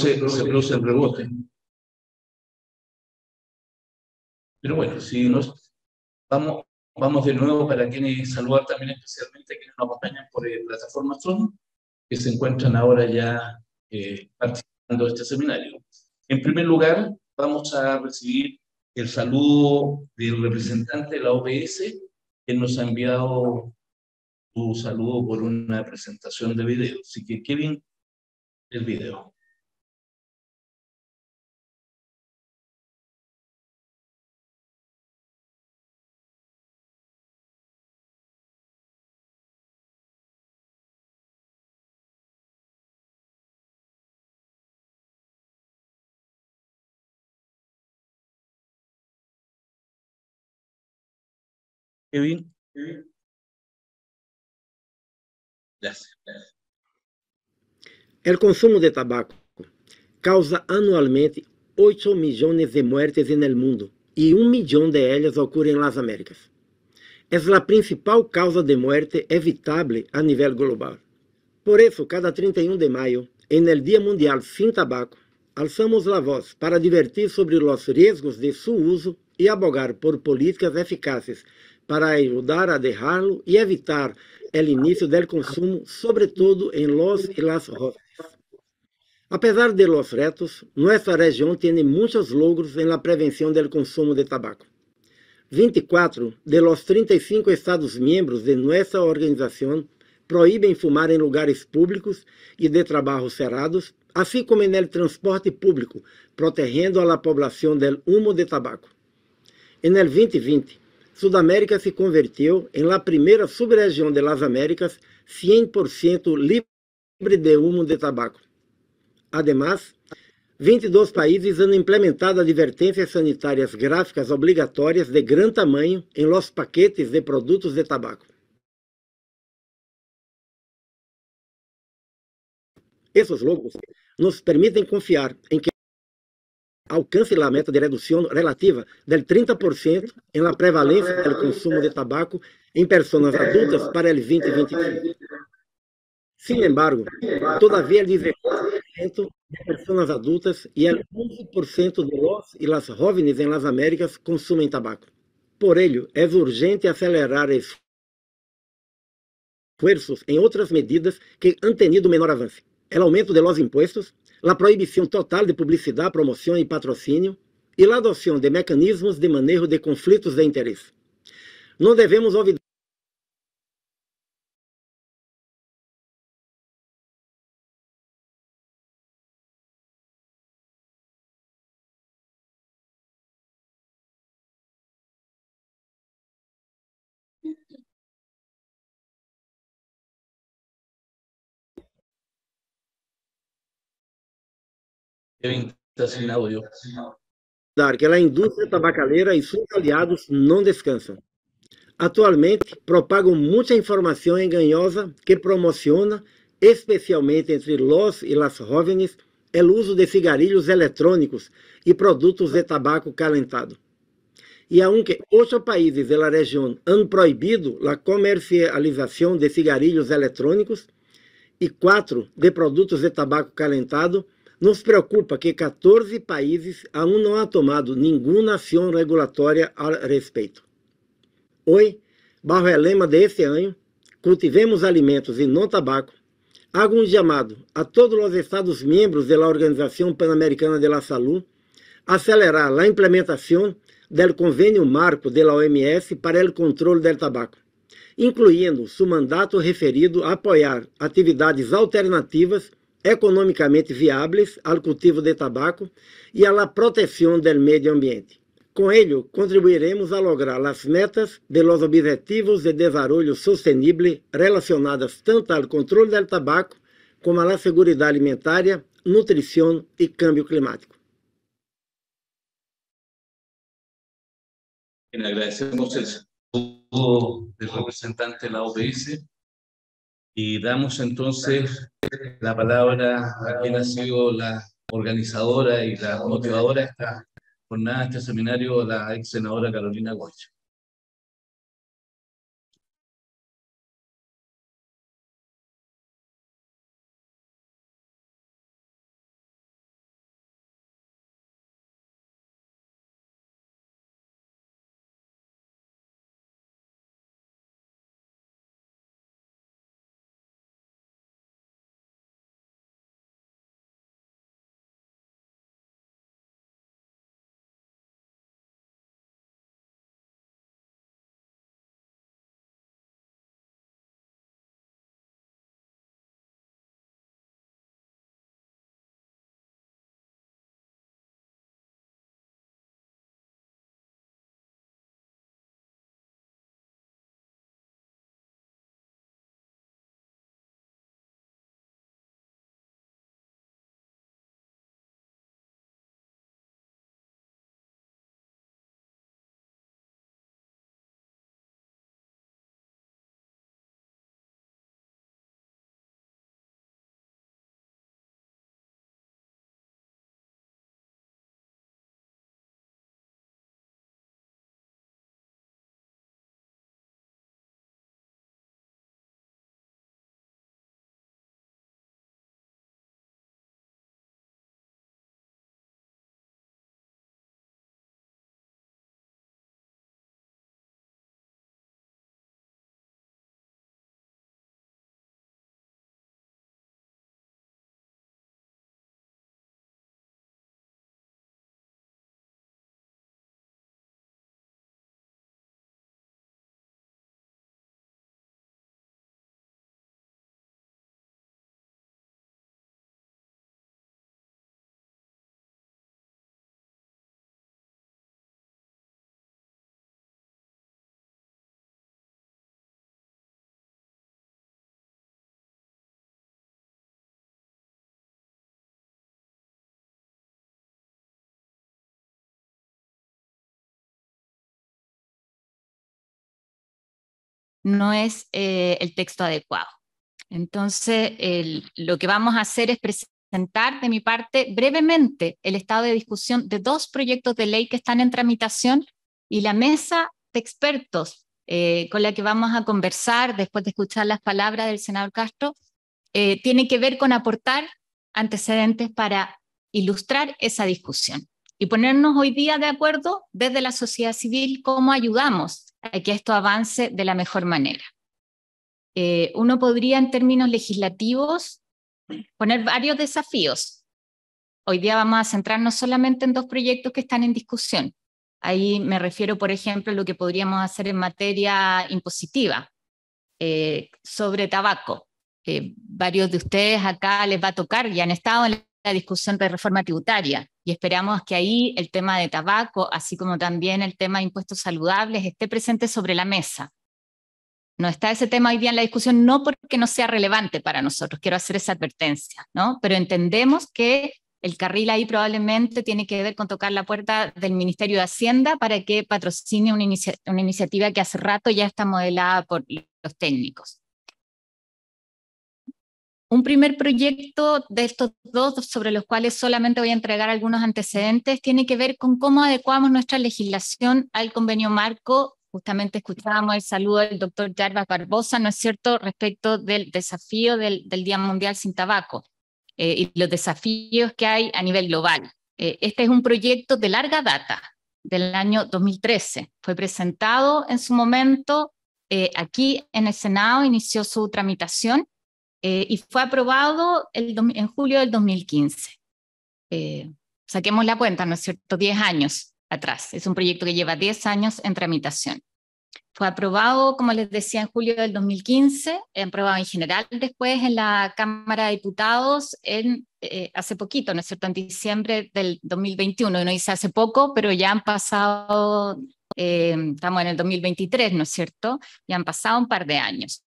se produce el rebote. Pero bueno, si nos vamos de nuevo para quienes saludar también especialmente a quienes nos acompañan por plataforma Zoom, que se encuentran ahora ya participando de este seminario. En primer lugar, vamos a recibir el saludo del representante de la OBS, que nos ha enviado su saludo por una presentación de video. Así que, Kevin, el video. Kevin. Gracias. El consumo de tabaco causa anualmente 8 millones de muertes en el mundo y 1 millón de ellas ocurren en las Américas. Es la principal causa de muerte evitable a nivel global. Por eso, cada 31 de mayo, en el Día Mundial Sin Tabaco, alzamos la voz para advertir sobre los riesgos de su uso y abogar por políticas eficaces para ayudar a dejarlo y evitar el inicio del consumo, sobre todo en los y las jóvenes. A pesar de los retos, nuestra región tiene muchos logros en la prevención del consumo de tabaco. 24 de los 35 Estados miembros de nuestra organización prohíben fumar en lugares públicos y de trabajo cerrados, así como en el transporte público, protegiendo a la población del humo de tabaco. En el 2020, Sudamérica se convirtió en la primera subregión de las Américas 100% libre de humo de tabaco. Además, 22 países han implementado advertências sanitárias gráficas obrigatórias de gran tamanho em los paquetes de produtos de tabaco. Esses logros nos permitem confiar em que alcance a meta de redução relativa del 30% em la prevalência do consumo de tabaco em pessoas adultas para el 2025. Sin embargo, todavía el 16% de personas adultas y el 11% de los y las jóvenes en las Américas consumen tabaco. Por ello, es urgente acelerar esfuerzos en otras medidas que han tenido menor avance. El aumento de los impuestos, la prohibición total de publicidad, promoción y patrocinio, y la adopción de mecanismos de manejo de conflictos de interés. No debemos olvidar Kevin, está sin audio. que a indústria tabacaleira e seus aliados não descansam. Atualmente, propagam muita informação engañosa que promociona, especialmente entre los e las jóvenes, o uso de cigarrillos eletrônicos e produtos de tabaco calentado. E aunque 8 países da região han proibido a comercialização de cigarrillos eletrônicos e 4 de produtos de tabaco calentado, nos preocupa que 14 países aún não han tomado nenhuma ação regulatória al respeito. Hoy, bajo el lema de este año, cultivemos alimentos y no tabaco, hago un llamado a todos los Estados miembros de la Organización Panamericana de la Salud a acelerar la implementación del convenio marco de la OMS para el control del tabaco, incluyendo su mandato referido a apoyar actividades alternativas economicamente viáveis al cultivo de tabaco y a la protección del medio ambiente. Com ello, contribuiremos a lograr as metas de los Objetivos de Desarrollo Sostenible relacionadas tanto ao controle do tabaco como à segurança alimentar, nutrição e cambio climático. Agradecemos el saludo del representante de la OBS y damos entonces la palabra a quien ha sido la organizadora y la motivadora de esta jornada, este seminario, la ex senadora Carolina Goich. no es el texto adecuado. Entonces, lo que vamos a hacer es presentar de mi parte brevemente el estado de discusión de 2 proyectos de ley que están en tramitación y la mesa de expertos con la que vamos a conversar después de escuchar las palabras del senador Castro tiene que ver con aportar antecedentes para ilustrar esa discusión y ponernos hoy día de acuerdo desde la sociedad civil cómo ayudamos a que esto avance de la mejor manera. Uno podría en términos legislativos poner varios desafíos. Hoy día vamos a centrarnos solamente en 2 proyectos que están en discusión. Ahí me refiero, por ejemplo, a lo que podríamos hacer en materia impositiva sobre tabaco. Varios de ustedes acá les va a tocar y han estado en la discusión de reforma tributaria y esperamos que ahí el tema de tabaco, así como también el tema de impuestos saludables, esté presente sobre la mesa. No está ese tema hoy día en la discusión, no porque no sea relevante para nosotros, quiero hacer esa advertencia, ¿no? Pero entendemos que el carril ahí probablemente tiene que ver con tocar la puerta del Ministerio de Hacienda para que patrocine una iniciativa que hace rato ya está modelada por los técnicos. Un primer proyecto de estos 2 sobre los cuales solamente voy a entregar algunos antecedentes tiene que ver con cómo adecuamos nuestra legislación al convenio marco. Justamente escuchábamos el saludo del doctor Jarbas Barbosa, ¿no es cierto?, respecto del desafío del Día Mundial sin Tabaco y los desafíos que hay a nivel global. Este es un proyecto de larga data, del año 2013. Fue presentado en su momento aquí en el Senado, inició su tramitación y fue aprobado en julio del 2015. Saquemos la cuenta, ¿no es cierto?, 10 años atrás. Es un proyecto que lleva 10 años en tramitación. Fue aprobado, como les decía, en julio del 2015, aprobado en general después en la Cámara de Diputados hace poquito, ¿no es cierto?, en diciembre del 2021. Uno dice hace poco, pero ya han pasado, estamos en el 2023, ¿no es cierto?, ya han pasado un par de años.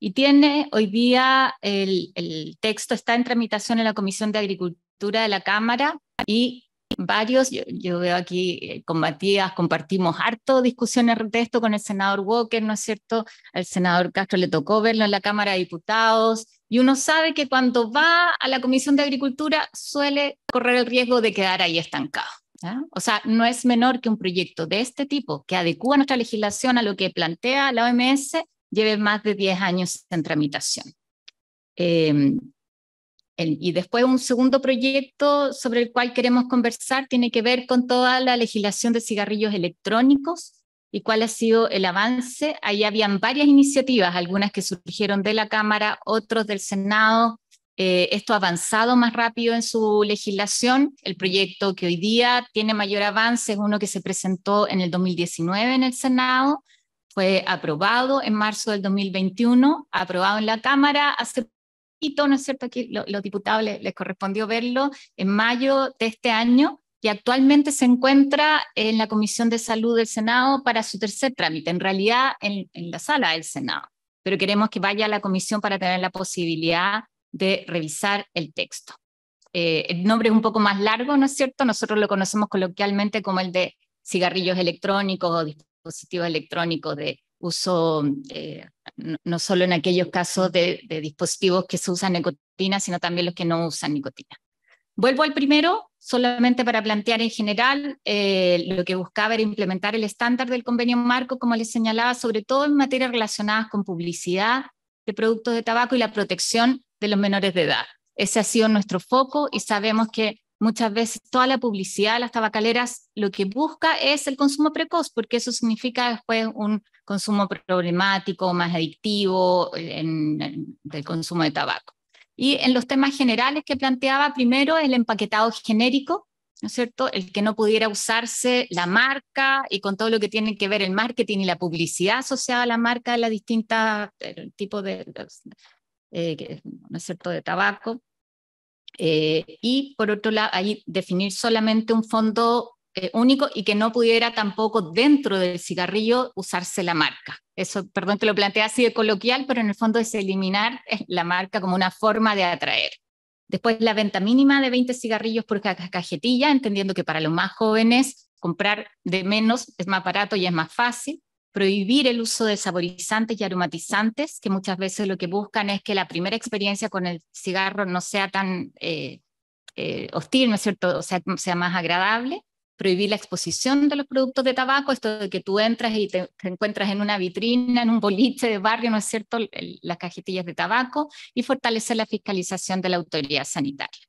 Y tiene hoy día, el texto está en tramitación en la Comisión de Agricultura de la Cámara y varios, yo veo aquí con Matías, compartimos harto discusiones de esto con el senador Walker, ¿no es cierto? Al senador Castro le tocó verlo en la Cámara de Diputados y uno sabe que cuando va a la Comisión de Agricultura suele correr el riesgo de quedar ahí estancado. ¿Ya? O sea, no es menor que un proyecto de este tipo que adecúa nuestra legislación a lo que plantea la OMS lleve más de 10 años en tramitación. Y después un segundo proyecto sobre el cual queremos conversar tiene que ver con toda la legislación de cigarrillos electrónicos y cuál ha sido el avance. Ahí habían varias iniciativas, algunas que surgieron de la Cámara, otros del Senado. Esto ha avanzado más rápido en su legislación. El proyecto que hoy día tiene mayor avance es uno que se presentó en el 2019 en el Senado. Fue aprobado en marzo del 2021, aprobado en la Cámara hace poquito, ¿no es cierto? Aquí los diputados les correspondió verlo en mayo de este año y actualmente se encuentra en la Comisión de Salud del Senado para su tercer trámite, en realidad en la sala del Senado, pero queremos que vaya a la comisión para tener la posibilidad de revisar el texto. El nombre es un poco más largo, ¿no es cierto? Nosotros lo conocemos coloquialmente como el de cigarrillos electrónicos o dispositivos electrónicos de uso, no solo en aquellos casos de dispositivos que se usan nicotina, sino también los que no usan nicotina. Vuelvo al primero, solamente para plantear en general, lo que buscaba era implementar el estándar del convenio marco, como les señalaba, sobre todo en materias relacionadas con publicidad de productos de tabaco y la protección de los menores de edad. Ese ha sido nuestro foco y sabemos que muchas veces toda la publicidad de las tabacaleras lo que busca es el consumo precoz, porque eso significa después un consumo problemático, más adictivo del consumo de tabaco. Y en los temas generales que planteaba, primero el empaquetado genérico, ¿no es cierto? El que no pudiera usarse la marca y con todo lo que tiene que ver el marketing y la publicidad asociada a la marca de las distintas tipos de, ¿no es cierto?, de tabaco. Y por otro lado, ahí definir solamente un fondo único y que no pudiera tampoco dentro del cigarrillo usarse la marca. Eso, perdón que lo planteé así de coloquial, pero en el fondo es eliminar la marca como una forma de atraer. Después la venta mínima de 20 cigarrillos por cajetilla, entendiendo que para los más jóvenes comprar de menos es más barato y es más fácil. prohibir el uso de saborizantes y aromatizantes, que muchas veces lo que buscan es que la primera experiencia con el cigarro no sea tan hostil, ¿no es cierto? O sea, sea más agradable. Prohibir la exposición de los productos de tabaco, esto de que tú entras y te encuentras en una vitrina, en un boliche de barrio, ¿no es cierto?, las cajetillas de tabaco, y fortalecer la fiscalización de la autoridad sanitaria.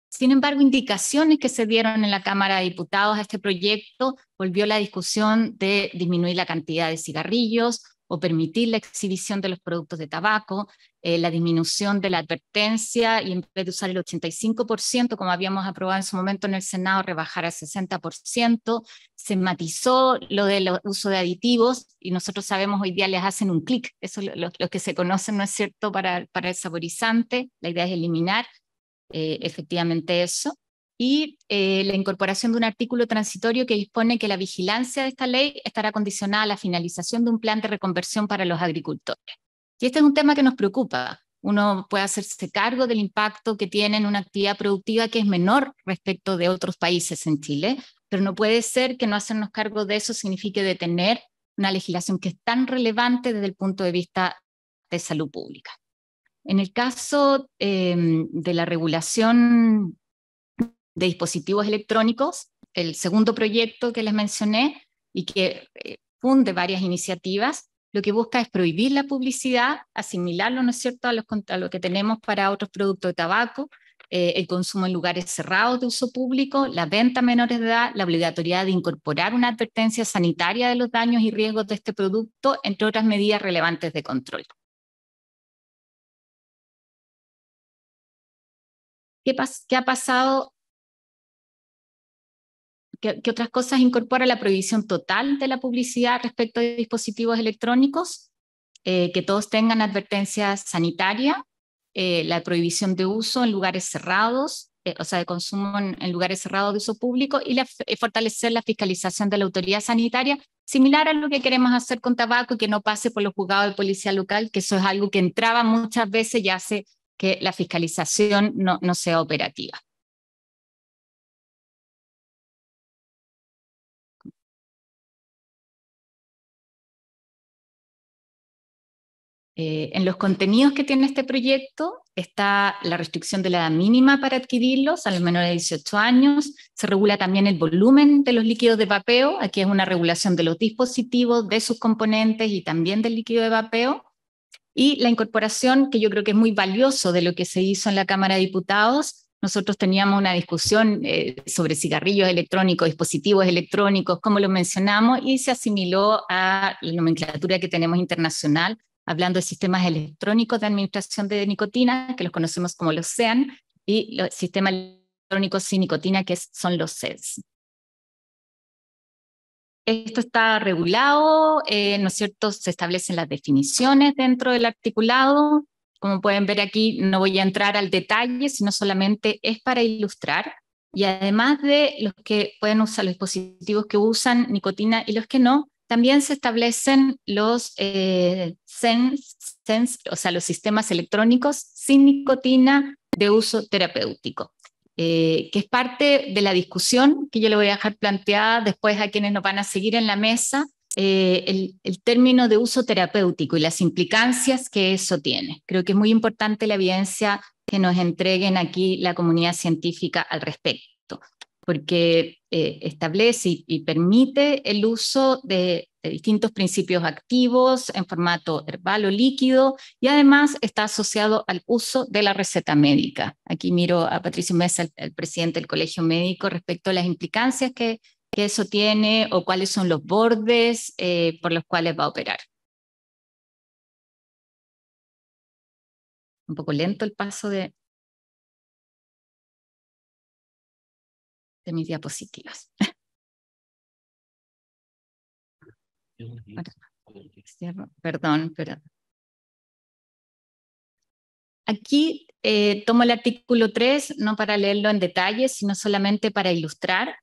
Sin embargo, indicaciones que se dieron en la Cámara de Diputados a este proyecto volvió la discusión de disminuir la cantidad de cigarrillos o permitir la exhibición de los productos de tabaco, la disminución de la advertencia y en vez de usar el 85%, como habíamos aprobado en su momento en el Senado, rebajar al 60%, se matizó lo del uso de aditivos y nosotros sabemos hoy día les hacen un clic, eso es lo que se conocen, ¿no es cierto?, para el saborizante, la idea es eliminar efectivamente eso, y la incorporación de un artículo transitorio que dispone que la vigilancia de esta ley estará condicionada a la finalización de un plan de reconversión para los agricultores. Y este es un tema que nos preocupa. Uno puede hacerse cargo del impacto que tiene en una actividad productiva que es menor respecto de otros países en Chile, pero no puede ser que no hacernos cargo de eso signifique detener una legislación que es tan relevante desde el punto de vista de salud pública. En el caso de la regulación de dispositivos electrónicos, el segundo proyecto que les mencioné y que funde varias iniciativas, lo que busca es prohibir la publicidad, asimilarlo, ¿no es cierto?, a lo que tenemos para otros productos de tabaco, el consumo en lugares cerrados de uso público, la venta a menores de edad, la obligatoriedad de incorporar una advertencia sanitaria de los daños y riesgos de este producto, entre otras medidas relevantes de control. ¿Qué ha pasado? ¿Qué otras cosas incorpora la prohibición total de la publicidad respecto de dispositivos electrónicos? Que todos tengan advertencia sanitaria, la prohibición de uso en lugares cerrados, o sea, de consumo en lugares cerrados de uso público, y fortalecer la fiscalización de la autoridad sanitaria, similar a lo que queremos hacer con tabaco y que no pase por los juzgados de policía local, que eso es algo que entraba muchas veces y hace que la fiscalización no sea operativa. En los contenidos que tiene este proyecto está la restricción de la edad mínima para adquirirlos a los menores de 18 años, se regula también el volumen de los líquidos de vapeo, aquí es una regulación de los dispositivos, de sus componentes y también del líquido de vapeo, y la incorporación, que yo creo que es muy valioso de lo que se hizo en la Cámara de Diputados. Nosotros teníamos una discusión sobre cigarrillos electrónicos, dispositivos electrónicos, como lo mencionamos, y se asimiló a la nomenclatura que tenemos internacional, hablando de sistemas electrónicos de administración de nicotina, que los conocemos como los SEAN, y los sistemas electrónicos sin nicotina, que son los SEDS. Esto está regulado, ¿no es cierto? Se establecen las definiciones dentro del articulado. Como pueden ver aquí, no voy a entrar al detalle, sino solamente es para ilustrar. Y además de los que pueden usar los dispositivos que usan nicotina y los que no, también se establecen los SENS, o sea, los sistemas electrónicos sin nicotina de uso terapéutico, que es parte de la discusión que yo le voy a dejar planteada después a quienes nos van a seguir en la mesa, el término de uso terapéutico y las implicancias que eso tiene. Creo que es muy importante la evidencia que nos entreguen aquí la comunidad científica al respecto, porque establece y permite el uso de distintos principios activos en formato herbal o líquido, y además está asociado al uso de la receta médica. Aquí miro a Patricio Mesa, el presidente del Colegio Médico, respecto a las implicancias que eso tiene o cuáles son los bordes por los cuales va a operar. Un poco lento el paso de mis diapositivas. Perdón. Aquí tomo el artículo 3, no para leerlo en detalle, sino solamente para ilustrar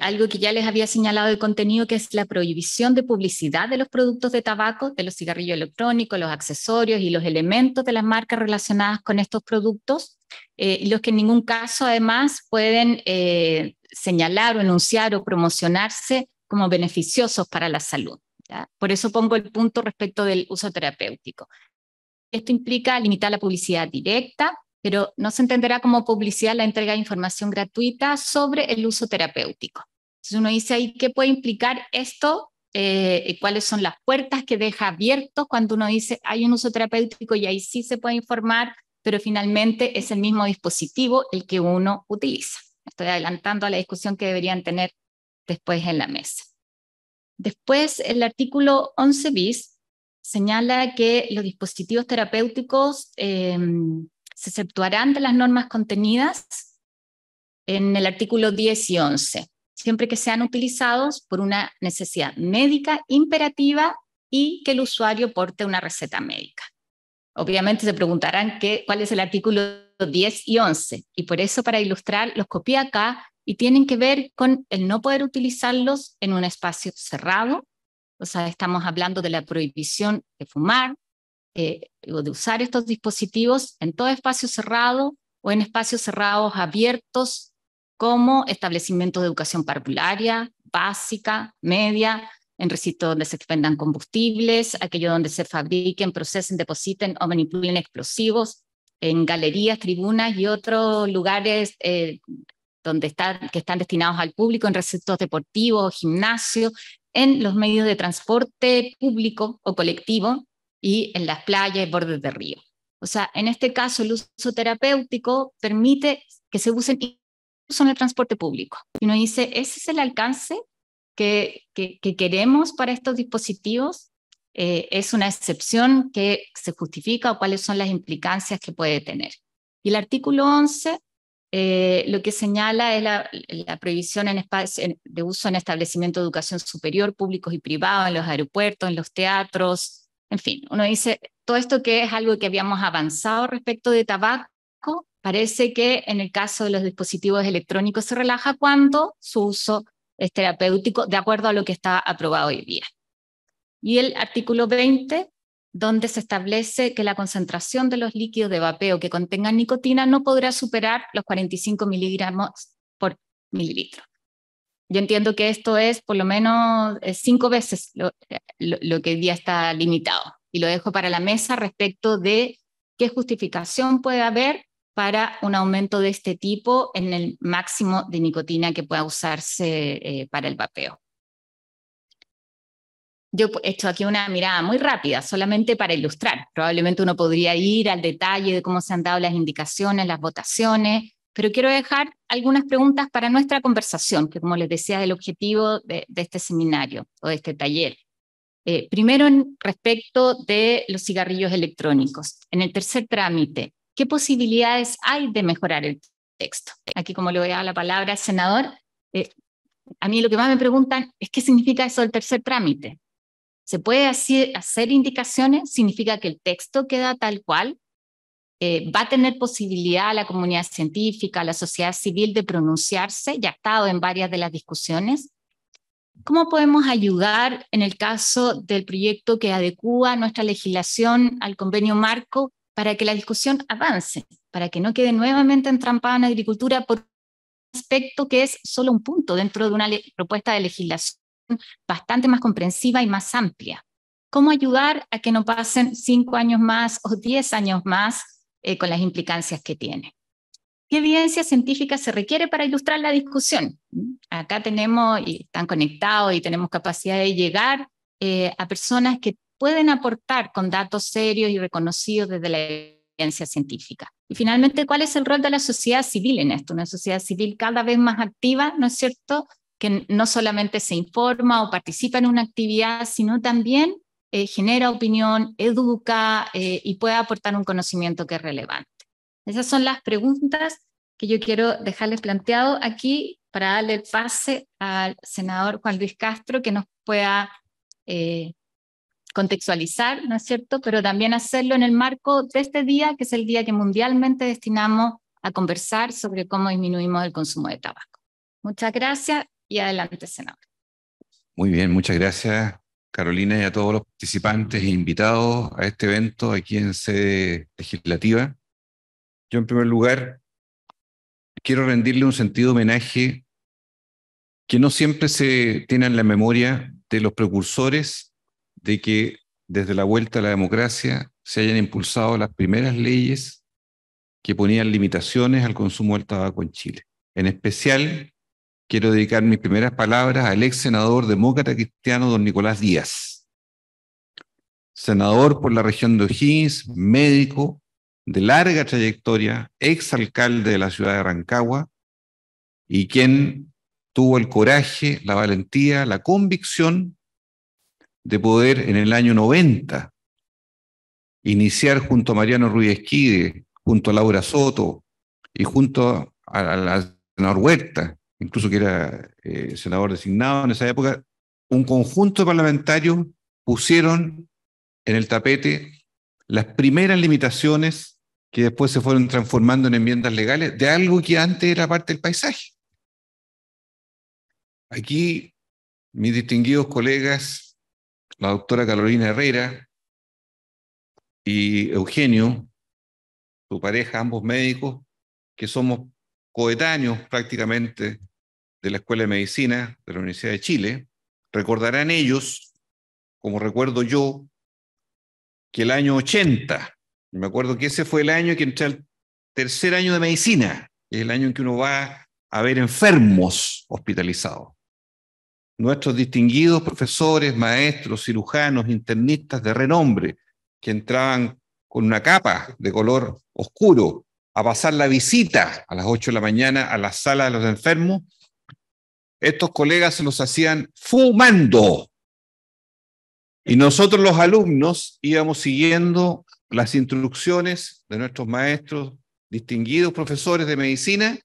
algo que ya les había señalado de contenido, que es la prohibición de publicidad de los productos de tabaco, de los cigarrillos electrónicos, los accesorios y los elementos de las marcas relacionadas con estos productos, y los que en ningún caso además pueden señalar o enunciar o promocionarse como beneficiosos para la salud. ¿ya? Por eso pongo el punto respecto del uso terapéutico. Esto implica limitar la publicidad directa, pero no se entenderá como publicidad la entrega de información gratuita sobre el uso terapéutico. Entonces uno dice ahí, ¿qué puede implicar esto? ¿Cuáles son las puertas que deja abiertos cuando uno dice hay un uso terapéutico y ahí sí se puede informar, pero finalmente es el mismo dispositivo el que uno utiliza? Estoy adelantando a la discusión que deberían tener después en la mesa. Después, el artículo 11 bis señala que los dispositivos terapéuticos se exceptuarán de las normas contenidas en el artículo 10 y 11, siempre que sean utilizados por una necesidad médica imperativa y que el usuario porte una receta médica. Obviamente se preguntarán cuál es el artículo 10 y 11, y por eso, para ilustrar, los copié acá y tienen que ver con el no poder utilizarlos en un espacio cerrado. O sea, estamos hablando de la prohibición de fumar o de usar estos dispositivos en todo espacio cerrado o en espacios cerrados abiertos como establecimientos de educación parvularia, básica, media, en recintos donde se expendan combustibles, aquello donde se fabriquen, procesen, depositen o manipulen explosivos, en galerías, tribunas y otros lugares que están destinados al público, en recintos deportivos, gimnasios, en los medios de transporte público o colectivo y en las playas y bordes de río. O sea, en este caso el uso terapéutico permite que se usen incluso en el transporte público. Y uno dice, ¿ese es el alcance que queremos para estos dispositivos? ¿Es una excepción que se justifica o cuáles son las implicancias que puede tener? Y el artículo 11 lo que señala es la prohibición de uso en establecimientos de educación superior, públicos y privados, en los aeropuertos, en los teatros, en fin. Uno dice, todo esto que es algo que habíamos avanzado respecto de tabaco, parece que en el caso de los dispositivos electrónicos se relaja cuando su uso es terapéutico, de acuerdo a lo que está aprobado hoy día. Y el artículo 20, donde se establece que la concentración de los líquidos de vapeo que contengan nicotina no podrá superar los 45 miligramos por mililitro. Yo entiendo que esto es por lo menos 5 veces lo que hoy día está limitado. Y lo dejo para la mesa respecto de qué justificación puede haber para un aumento de este tipo en el máximo de nicotina que pueda usarse para el vapeo. Yo he hecho aquí una mirada muy rápida, solamente para ilustrar. Probablemente uno podría ir al detalle de cómo se han dado las indicaciones, las votaciones, pero quiero dejar algunas preguntas para nuestra conversación, que como les decía es el objetivo de este seminario o de este taller. Primero, respecto de los cigarrillos electrónicos. En el tercer trámite, ¿qué posibilidades hay de mejorar el texto? Aquí, como le voy a dar la palabra al senador, a mí lo que más me preguntan es qué significa eso del tercer trámite. ¿Se puede hacer indicaciones? ¿Significa que el texto queda tal cual? ¿Va a tener posibilidad la comunidad científica, la sociedad civil de pronunciarse? Ya ha estado en varias de las discusiones. ¿Cómo podemos ayudar en el caso del proyecto que adecúa nuestra legislación al convenio marco para que la discusión avance, para que no quede nuevamente entrampada en agricultura por un aspecto que es solo un punto dentro de una propuesta de legislación bastante más comprensiva y más amplia? ¿Cómo ayudar a que no pasen 5 años más o 10 años más con las implicancias que tiene? ¿Qué evidencia científica se requiere para ilustrar la discusión? Acá tenemos, y están conectados, y tenemos capacidad de llegar a personas que pueden aportar con datos serios y reconocidos desde la evidencia científica. Y finalmente, ¿cuál es el rol de la sociedad civil en esto? Una sociedad civil cada vez más activa, ¿no es cierto?, que no solamente se informa o participa en una actividad, sino también genera opinión, educa y puede aportar un conocimiento que es relevante. Esas son las preguntas que yo quiero dejarles planteado aquí para darle el pase al senador Juan Luis Castro, que nos pueda contextualizar, ¿no es cierto?, pero también hacerlo en el marco de este día, que es el día que mundialmente destinamos a conversar sobre cómo disminuimos el consumo de tabaco. Muchas gracias y adelante, senador. Muy bien, muchas gracias, Carolina, y a todos los participantes e invitados a este evento aquí en sede legislativa. Yo, en primer lugar, quiero rendirle un sentido homenaje que no siempre se tiene en la memoria de los precursores de que desde la vuelta a la democracia se hayan impulsado las primeras leyes que ponían limitaciones al consumo del tabaco en Chile. En especial, quiero dedicar mis primeras palabras al ex senador demócrata cristiano don Nicolás Díaz, senador por la región de O'Higgins, médico de larga trayectoria, ex alcalde de la ciudad de Rancagua, y quien tuvo el coraje, la valentía, la convicción de poder en el año 90 iniciar junto a Mariano Ruiz Esquide, junto a Laura Soto y junto a la senadora Huerta, incluso que era senador designado en esa época, un conjunto de parlamentarios pusieron en el tapete las primeras limitaciones que después se fueron transformando en enmiendas legales de algo que antes era parte del paisaje. Aquí, mis distinguidos colegas, la doctora Carolina Herrera y Eugenio, su pareja, ambos médicos, que somos coetáneos prácticamente de la Escuela de Medicina de la Universidad de Chile, recordarán ellos, como recuerdo yo, que el año 80, me acuerdo que ese fue el año que entré al tercer año de medicina, que es el año en que uno va a ver enfermos hospitalizados. Nuestros distinguidos profesores, maestros, cirujanos, internistas de renombre, que entraban con una capa de color oscuro a pasar la visita a las 8 de la mañana a la sala de los enfermos, estos colegas se los hacían fumando. Y nosotros los alumnos íbamos siguiendo las instrucciones de nuestros maestros, distinguidos profesores de medicina,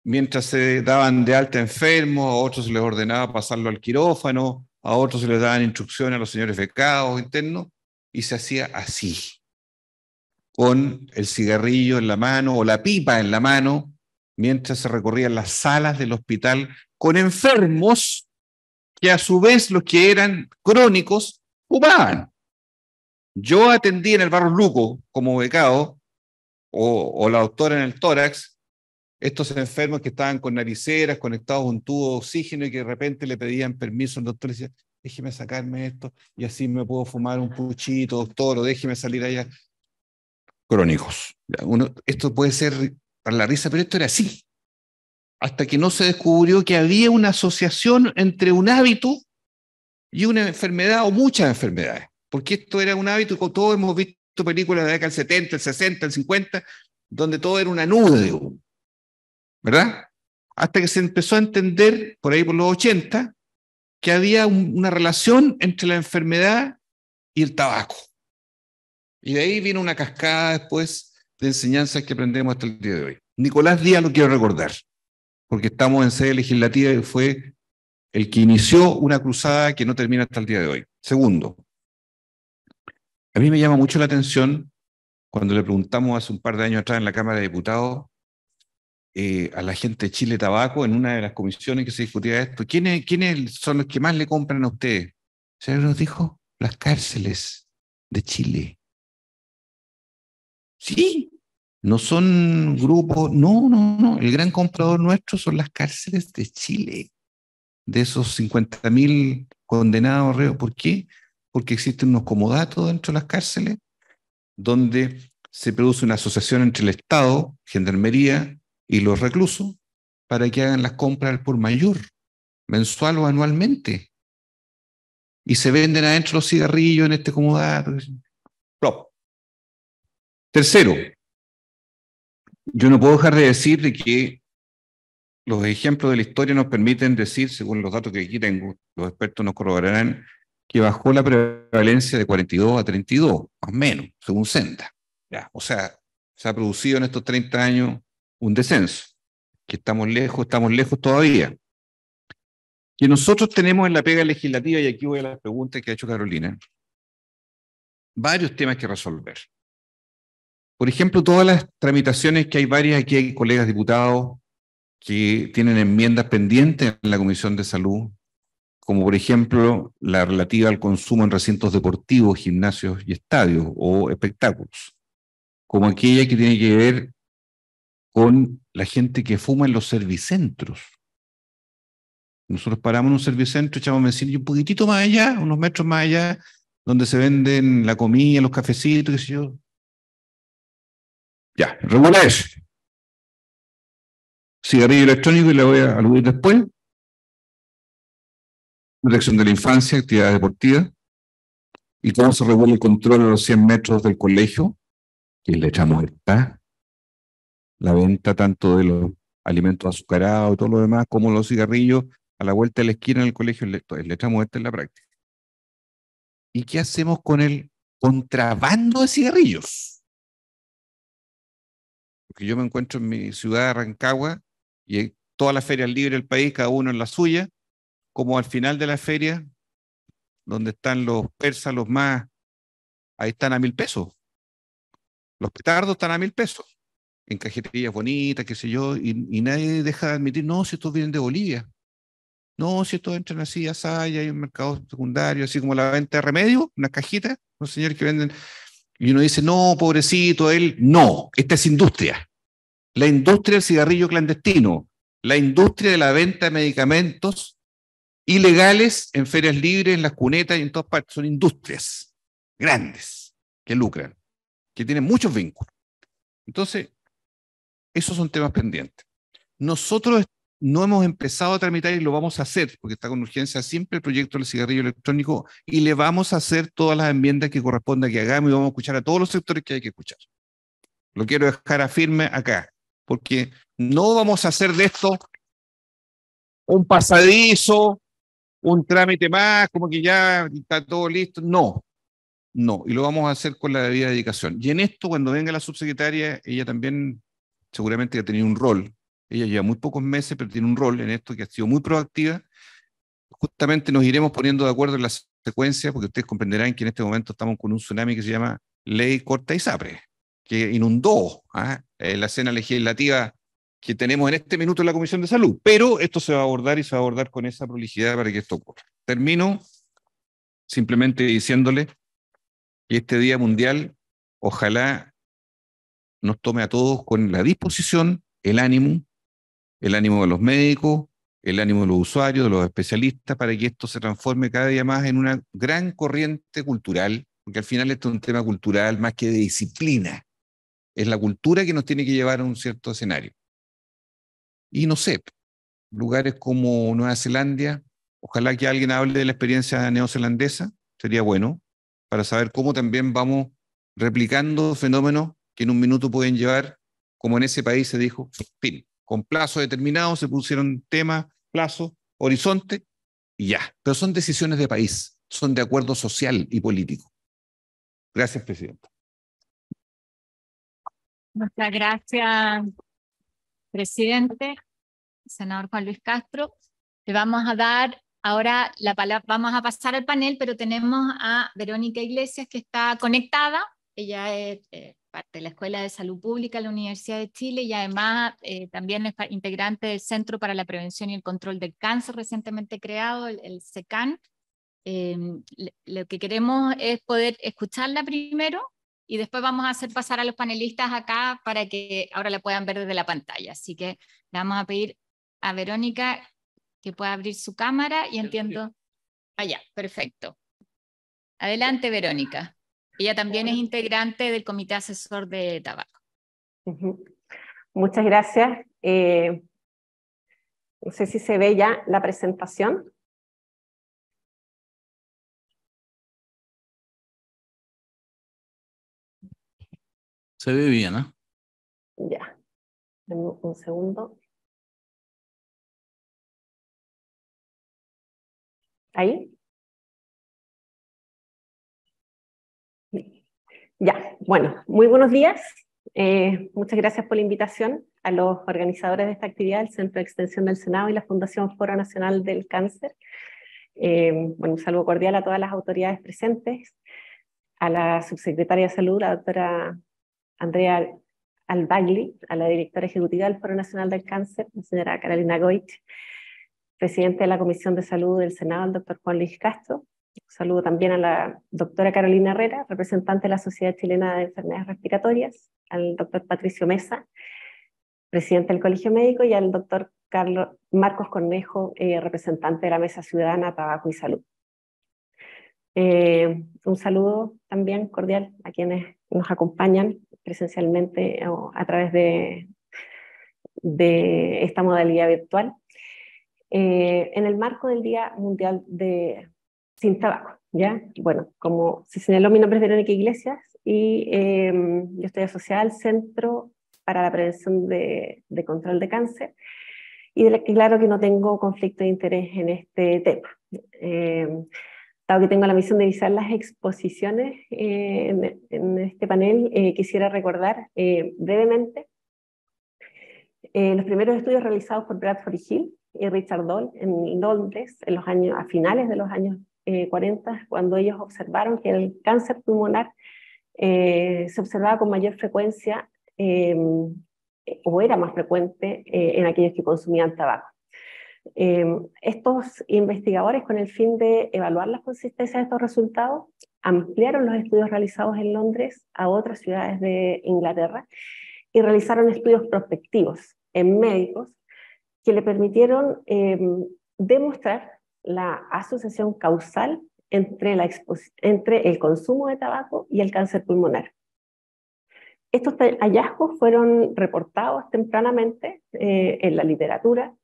mientras se daban de alta enfermos, a otros se les ordenaba pasarlo al quirófano, a otros se les daban instrucciones a los señores becados internos, y se hacía así, con el cigarrillo en la mano o la pipa en la mano, mientras se recorrían las salas del hospital con enfermos que a su vez los que eran crónicos fumaban. Yo atendí en el Barros Luco como becado, o la doctora en el tórax, estos enfermos que estaban con nariceras, conectados a un tubo de oxígeno y que de repente le pedían permiso al doctor y decía, déjeme sacarme esto y así me puedo fumar un puchito, doctor, o déjeme salir allá. Crónicos. Esto puede ser para la risa, pero esto era así. Hasta que no se descubrió que había una asociación entre un hábito y una enfermedad o muchas enfermedades. Porque esto era un hábito, todos hemos visto películas de la década del 70, el 60, el 50, donde todo era una nube, ¿verdad? Hasta que se empezó a entender, por ahí por los 80, que había una relación entre la enfermedad y el tabaco. Y de ahí viene una cascada después de enseñanzas que aprendemos hasta el día de hoy. Nicolás Díaz lo quiero recordar, porque estamos en sede legislativa y fue el que inició una cruzada que no termina hasta el día de hoy. Segundo, a mí me llama mucho la atención cuando le preguntamos hace un par de años atrás en la Cámara de Diputados a la gente de Chile Tabaco, en una de las comisiones que se discutía esto, ¿quiénes son los que más le compran a ustedes? Se nos dijo, las cárceles de Chile. Sí, no son grupos, no, el gran comprador nuestro son las cárceles de Chile, de esos 50.000 condenados reos. ¿Por qué? Porque existen unos comodatos dentro de las cárceles, donde se produce una asociación entre el Estado, Gendarmería y los reclusos, para que hagan las compras al por mayor, mensual o anualmente. Y se venden adentro los cigarrillos en este comodato. Plop. Tercero, yo no puedo dejar de decir de que los ejemplos de la historia nos permiten decir, según los datos que aquí tengo, los expertos nos corroborarán, que bajó la prevalencia de 42 a 32, más o menos, según Senda. Ya, o sea, se ha producido en estos 30 años un descenso, que estamos lejos todavía. Que nosotros tenemos en la pega legislativa, y aquí voy a las preguntas que ha hecho Carolina, varios temas que resolver. Por ejemplo, todas las tramitaciones que hay varias, aquí hay colegas diputados que tienen enmiendas pendientes en la Comisión de Salud, como por ejemplo la relativa al consumo en recintos deportivos, gimnasios y estadios o espectáculos, como aquella que tiene que ver con la gente que fuma en los servicentros. Nosotros paramos en un servicentro, echamos benzina y un poquitito más allá, unos metros más allá, donde se venden la comida, los cafecitos, qué sé yo. Ya, regula eso. Cigarrillo electrónico, y le voy a aludir después. Protección de la infancia, actividades deportivas. Y cómo se regula el control a los 100 metros del colegio, que le echamos la venta tanto de los alimentos azucarados y todo lo demás, como los cigarrillos a la vuelta de la esquina en el colegio, le echamos en la práctica. ¿Y qué hacemos con el contrabando de cigarrillos? Porque yo me encuentro en mi ciudad de Rancagua y hay todas las ferias libres del país, cada uno en la suya, como al final de la feria, donde están los persas, los más, ahí están a 1.000 pesos. Los petardos están a 1.000 pesos, en cajetillas bonitas, qué sé yo, y nadie deja de admitir, no, si estos vienen de Bolivia. No, si estos entran así, así, hay un mercado secundario, así como la venta de remedios, unas cajitas, los señores que venden, y uno dice, no, pobrecito, él, no, esta es industria. La industria del cigarrillo clandestino, la industria de la venta de medicamentos ilegales en ferias libres, en las cunetas y en todas partes, son industrias grandes que lucran, que tienen muchos vínculos. Entonces, esos son temas pendientes. Nosotros no hemos empezado a tramitar y lo vamos a hacer, porque está con urgencia siempre el proyecto del cigarrillo electrónico, y le vamos a hacer todas las enmiendas que corresponda que hagamos y vamos a escuchar a todos los sectores que hay que escuchar. Lo quiero dejar a firme acá, porque no vamos a hacer de esto un pasadizo, un trámite más, como que ya está todo listo. No, no, y lo vamos a hacer con la debida dedicación. Y en esto, cuando venga la subsecretaria, ella también seguramente ha tenido un rol. Ella lleva muy pocos meses, pero tiene un rol en esto que ha sido muy proactiva. Justamente nos iremos poniendo de acuerdo en la secuencia, porque ustedes comprenderán que en este momento estamos con un tsunami que se llama Ley Corta y Sapre, que inundó la escena legislativa que tenemos en este minuto en la Comisión de Salud. Pero esto se va a abordar y se va a abordar con esa prolijidad para que esto ocurra. Termino simplemente diciéndole que este Día Mundial, ojalá nos tome a todos con la disposición, el ánimo de los médicos, el ánimo de los usuarios, de los especialistas, para que esto se transforme cada día más en una gran corriente cultural, porque al final esto es un tema cultural más que de disciplina. Es la cultura que nos tiene que llevar a un cierto escenario. Y no sé, lugares como Nueva Zelanda, ojalá que alguien hable de la experiencia neozelandesa, sería bueno, para saber cómo también vamos replicando fenómenos que en un minuto pueden llevar, como en ese país se dijo, fin, con plazo determinado se pusieron temas, plazo, horizonte, y ya. Pero son decisiones de país, son de acuerdo social y político. Gracias, presidente. Muchas gracias, presidente, senador Juan Luis Castro. Le vamos a dar ahora la palabra, vamos a pasar al panel, pero tenemos a Verónica Iglesias, que está conectada. Ella es parte de la Escuela de Salud Pública de la Universidad de Chile y además también es integrante del Centro para la Prevención y el Control del Cáncer recientemente creado, el CECAN. Lo que queremos es poder escucharla primero y después vamos a hacer pasar a los panelistas acá para que ahora la puedan ver desde la pantalla. Así que le vamos a pedir a Verónica que pueda abrir su cámara y entiendo... Allá, perfecto. Adelante, Verónica. Ella también es integrante del Comité Asesor de Tabaco. Muchas gracias. No sé si se ve ya la presentación. Se ve bien, ¿no? Ya. Un segundo. ¿Ahí? Ya, bueno, muy buenos días. Muchas gracias por la invitación a los organizadores de esta actividad, el Centro de Extensión del Senado y la Fundación Foro Nacional del Cáncer. Bueno, un saludo cordial a todas las autoridades presentes, a la subsecretaria de Salud, la doctora Andrea Albagli, a la directora ejecutiva del Foro Nacional del Cáncer, la señora Carolina Goich, presidente de la Comisión de Salud del Senado, el doctor Juan Luis Castro. Un saludo también a la doctora Carolina Herrera, representante de la Sociedad Chilena de Enfermedades Respiratorias, al doctor Patricio Mesa, presidente del Colegio Médico, y al doctor Marcos Cornejo, representante de la Mesa Ciudadana Tabaco y Salud. Un saludo también cordial a quienes nos acompañan presencialmente o a través de esta modalidad virtual, en el marco del Día Mundial sin Tabaco. ¿Ya? Bueno, como se señaló, mi nombre es Verónica Iglesias y yo estoy asociada al Centro para la Prevención de Control de Cáncer, y claro que no tengo conflicto de interés en este tema. Dado que tengo la misión de revisar las exposiciones en este panel, quisiera recordar brevemente los primeros estudios realizados por Bradford Hill y Richard Doll en Londres a finales de los años 40, cuando ellos observaron que el cáncer pulmonar se observaba con mayor frecuencia o era más frecuente en aquellos que consumían tabaco. Estos investigadores, con el fin de evaluar la consistencia de estos resultados, ampliaron los estudios realizados en Londres a otras ciudades de Inglaterra y realizaron estudios prospectivos en médicos que le permitieron demostrar la asociación causal entre el consumo de tabaco y el cáncer pulmonar. Estos hallazgos fueron reportados tempranamente en la literatura.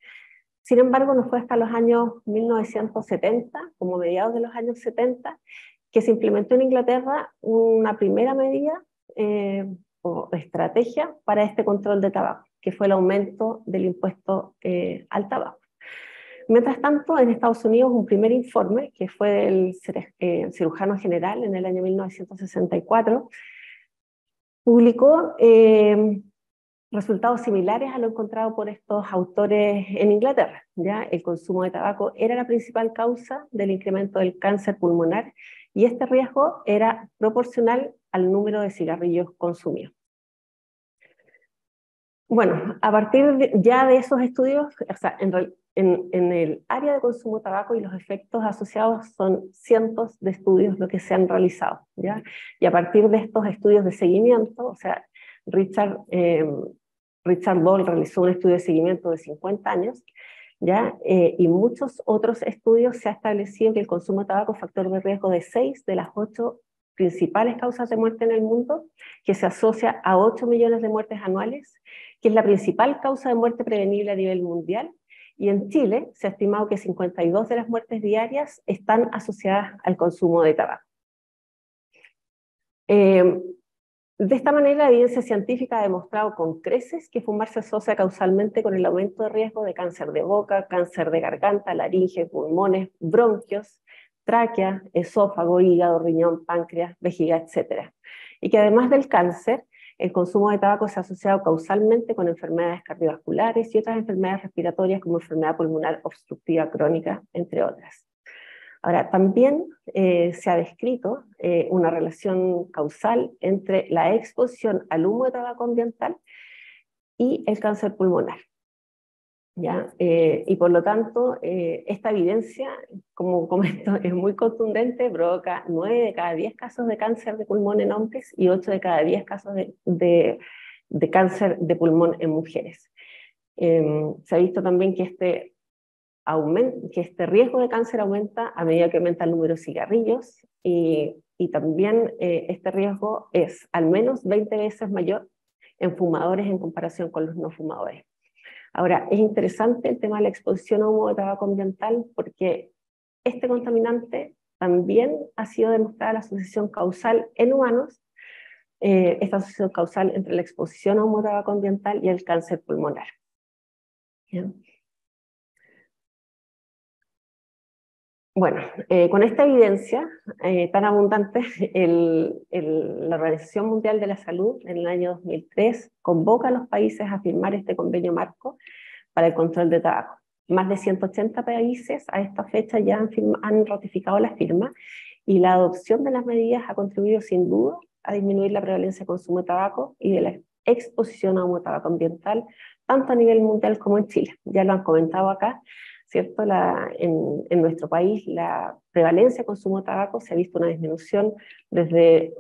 Sin embargo, no fue hasta los años 1970, como mediados de los años 70, que se implementó en Inglaterra una primera medida o estrategia para este control de tabaco, que fue el aumento del impuesto al tabaco. Mientras tanto, en Estados Unidos, un primer informe, que fue del cirujano general en el año 1964, publicó resultados similares a lo encontrado por estos autores en Inglaterra. ¿Ya? El consumo de tabaco era la principal causa del incremento del cáncer pulmonar, y este riesgo era proporcional al número de cigarrillos consumidos. Bueno, a partir ya de esos estudios, o sea, en el área de consumo de tabaco y los efectos asociados, son cientos de estudios lo que se han realizado, ¿ya? Y a partir de estos estudios de seguimiento, o sea, Richard Doll realizó un estudio de seguimiento de 50 años, ¿ya? Y muchos otros estudios, se ha establecido que el consumo de tabaco es factor de riesgo de 6 de las 8 principales causas de muerte en el mundo, que se asocia a 8 millones de muertes anuales, que es la principal causa de muerte prevenible a nivel mundial, y en Chile se ha estimado que 52 de las muertes diarias están asociadas al consumo de tabaco. De esta manera, la evidencia científica ha demostrado con creces que fumar se asocia causalmente con el aumento de riesgo de cáncer de boca, cáncer de garganta, laringe, pulmones, bronquios, tráquea, esófago, hígado, riñón, páncreas, vejiga, etc. Y que además del cáncer, el consumo de tabaco se ha asociado causalmente con enfermedades cardiovasculares y otras enfermedades respiratorias como enfermedad pulmonar obstructiva crónica, entre otras. Ahora, también se ha descrito una relación causal entre la exposición al humo de tabaco ambiental y el cáncer pulmonar. ¿Ya? Y por lo tanto, esta evidencia, como comento, es muy contundente, provoca 9 de cada 10 casos de cáncer de pulmón en hombres y 8 de cada 10 casos de cáncer de pulmón en mujeres. Se ha visto también que este riesgo de cáncer aumenta a medida que aumenta el número de cigarrillos, y también este riesgo es al menos 20 veces mayor en fumadores en comparación con los no fumadores. Ahora, es interesante el tema de la exposición a humo de tabaco ambiental, porque este contaminante también ha sido demostrada la asociación causal en humanos, esta asociación causal entre la exposición a humo de tabaco ambiental y el cáncer pulmonar. ¿Bien? Bueno, con esta evidencia tan abundante, la Organización Mundial de la Salud en el año 2003 convoca a los países a firmar este convenio marco para el control de tabaco. Más de 180 países a esta fecha ya han ratificado la firma, y la adopción de las medidas ha contribuido sin duda a disminuir la prevalencia de consumo de tabaco y de la exposición a humo de tabaco ambiental, tanto a nivel mundial como en Chile. Ya lo han comentado acá. ¿cierto? En nuestro país la prevalencia de consumo de tabaco se ha visto una disminución desde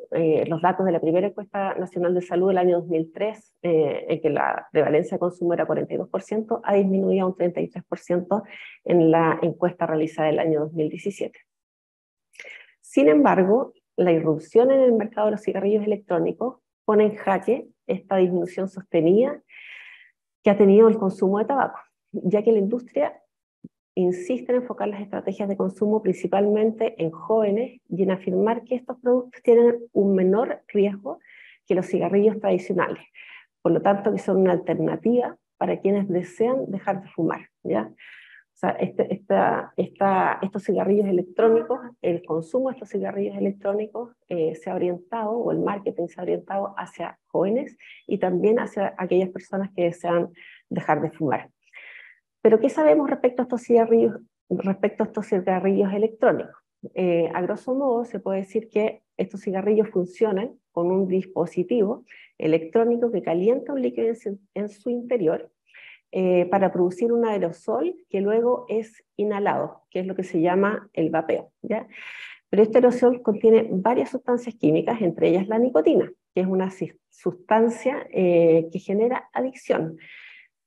los datos de la primera encuesta nacional de salud del año 2003, en que la prevalencia de consumo era 42%, ha disminuido a un 33% en la encuesta realizada el año 2017. Sin embargo, la irrupción en el mercado de los cigarrillos electrónicos pone en jaque esta disminución sostenida que ha tenido el consumo de tabaco, ya que la industria insiste en enfocar las estrategias de consumo principalmente en jóvenes y en afirmar que estos productos tienen un menor riesgo que los cigarrillos tradicionales, por lo tanto que son una alternativa para quienes desean dejar de fumar, ¿ya? O sea, estos cigarrillos electrónicos, el consumo de estos cigarrillos electrónicos se ha orientado, o el marketing se ha orientado hacia jóvenes y también hacia aquellas personas que desean dejar de fumar. Pero ¿qué sabemos respecto a estos cigarrillos electrónicos? A grosso modo se puede decir que estos cigarrillos funcionan con un dispositivo electrónico que calienta un líquido en su interior para producir un aerosol que luego es inhalado, que es lo que se llama el vapeo, ¿ya? Pero este aerosol contiene varias sustancias químicas, entre ellas la nicotina, que es una sustancia que genera adicción.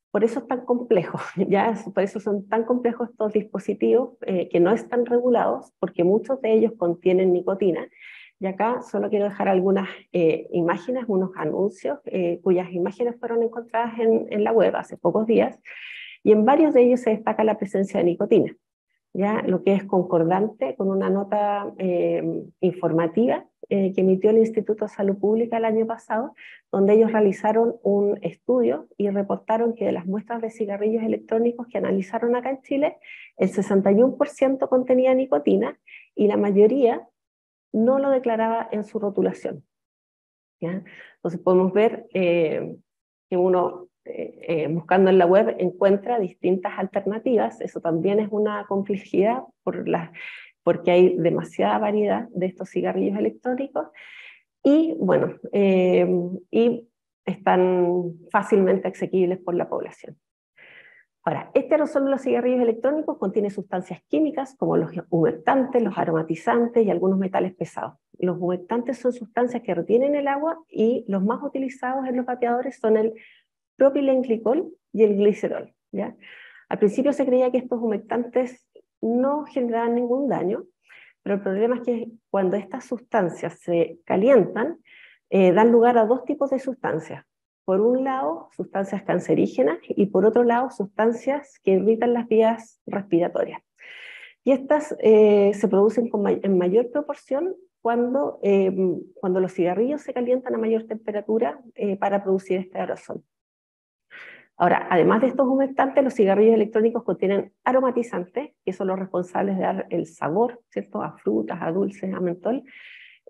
Por eso es tan complejo, ¿ya? Por eso son tan complejos estos dispositivos que no están regulados, porque muchos de ellos contienen nicotina. Y acá solo quiero dejar algunas imágenes, unos anuncios, cuyas imágenes fueron encontradas en la web hace pocos días, y en varios de ellos se destaca la presencia de nicotina, ¿ya? Lo que es concordante con una nota informativa que emitió el Instituto de Salud Pública el año pasado, donde ellos realizaron un estudio y reportaron que de las muestras de cigarrillos electrónicos que analizaron acá en Chile, el 61% contenía nicotina y la mayoría no lo declaraba en su rotulación, ¿ya? Entonces podemos ver que uno buscando en la web encuentra distintas alternativas. Eso también es una complejidad porque hay demasiada variedad de estos cigarrillos electrónicos y bueno, y están fácilmente asequibles por la población. Ahora, este aerosol de los cigarrillos electrónicos contiene sustancias químicas como los humectantes, los aromatizantes y algunos metales pesados. Los humectantes son sustancias que retienen el agua y los más utilizados en los vapeadores son el propilenglicol y el glicerol, ¿ya? Al principio se creía que estos humectantes no generaban ningún daño, pero el problema es que cuando estas sustancias se calientan, dan lugar a dos tipos de sustancias. Por un lado, sustancias cancerígenas y por otro lado, sustancias que irritan las vías respiratorias. Y estas se producen en mayor proporción cuando los cigarrillos se calientan a mayor temperatura para producir este aerosol. Ahora, además de estos humectantes, los cigarrillos electrónicos contienen aromatizantes, que son los responsables de dar el sabor, ¿cierto?, a frutas, a dulces, a mentol.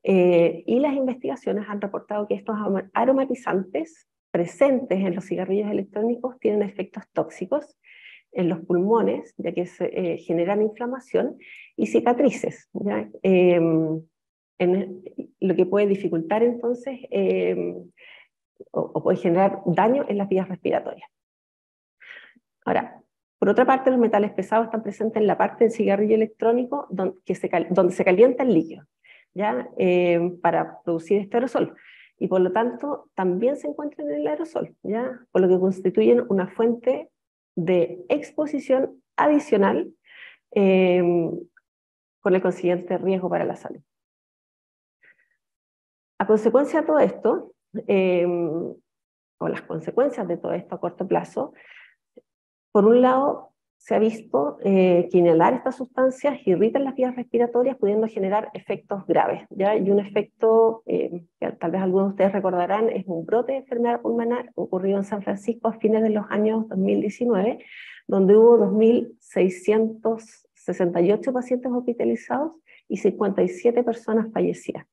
Y las investigaciones han reportado que estos aromatizantes presentes en los cigarrillos electrónicos tienen efectos tóxicos en los pulmones, ya que generan inflamación y cicatrices, ¿ya? Lo que puede dificultar entonces o puede generar daño en las vías respiratorias. Ahora, por otra parte, los metales pesados están presentes en la parte del cigarrillo electrónico donde se calienta el líquido, ¿ya? Para producir este aerosol. Y por lo tanto, también se encuentran en el aerosol, ¿ya? Por lo que constituyen una fuente de exposición adicional con el consiguiente riesgo para la salud. A consecuencia de todo esto, o las consecuencias de todo esto a corto plazo, por un lado, se ha visto que inhalar estas sustancias irritan las vías respiratorias, pudiendo generar efectos graves, ¿ya? Y un efecto que tal vez algunos de ustedes recordarán es un brote de enfermedad pulmonar ocurrido en San Francisco a fines de los años 2019, donde hubo 2.668 pacientes hospitalizados y 57 personas fallecidas.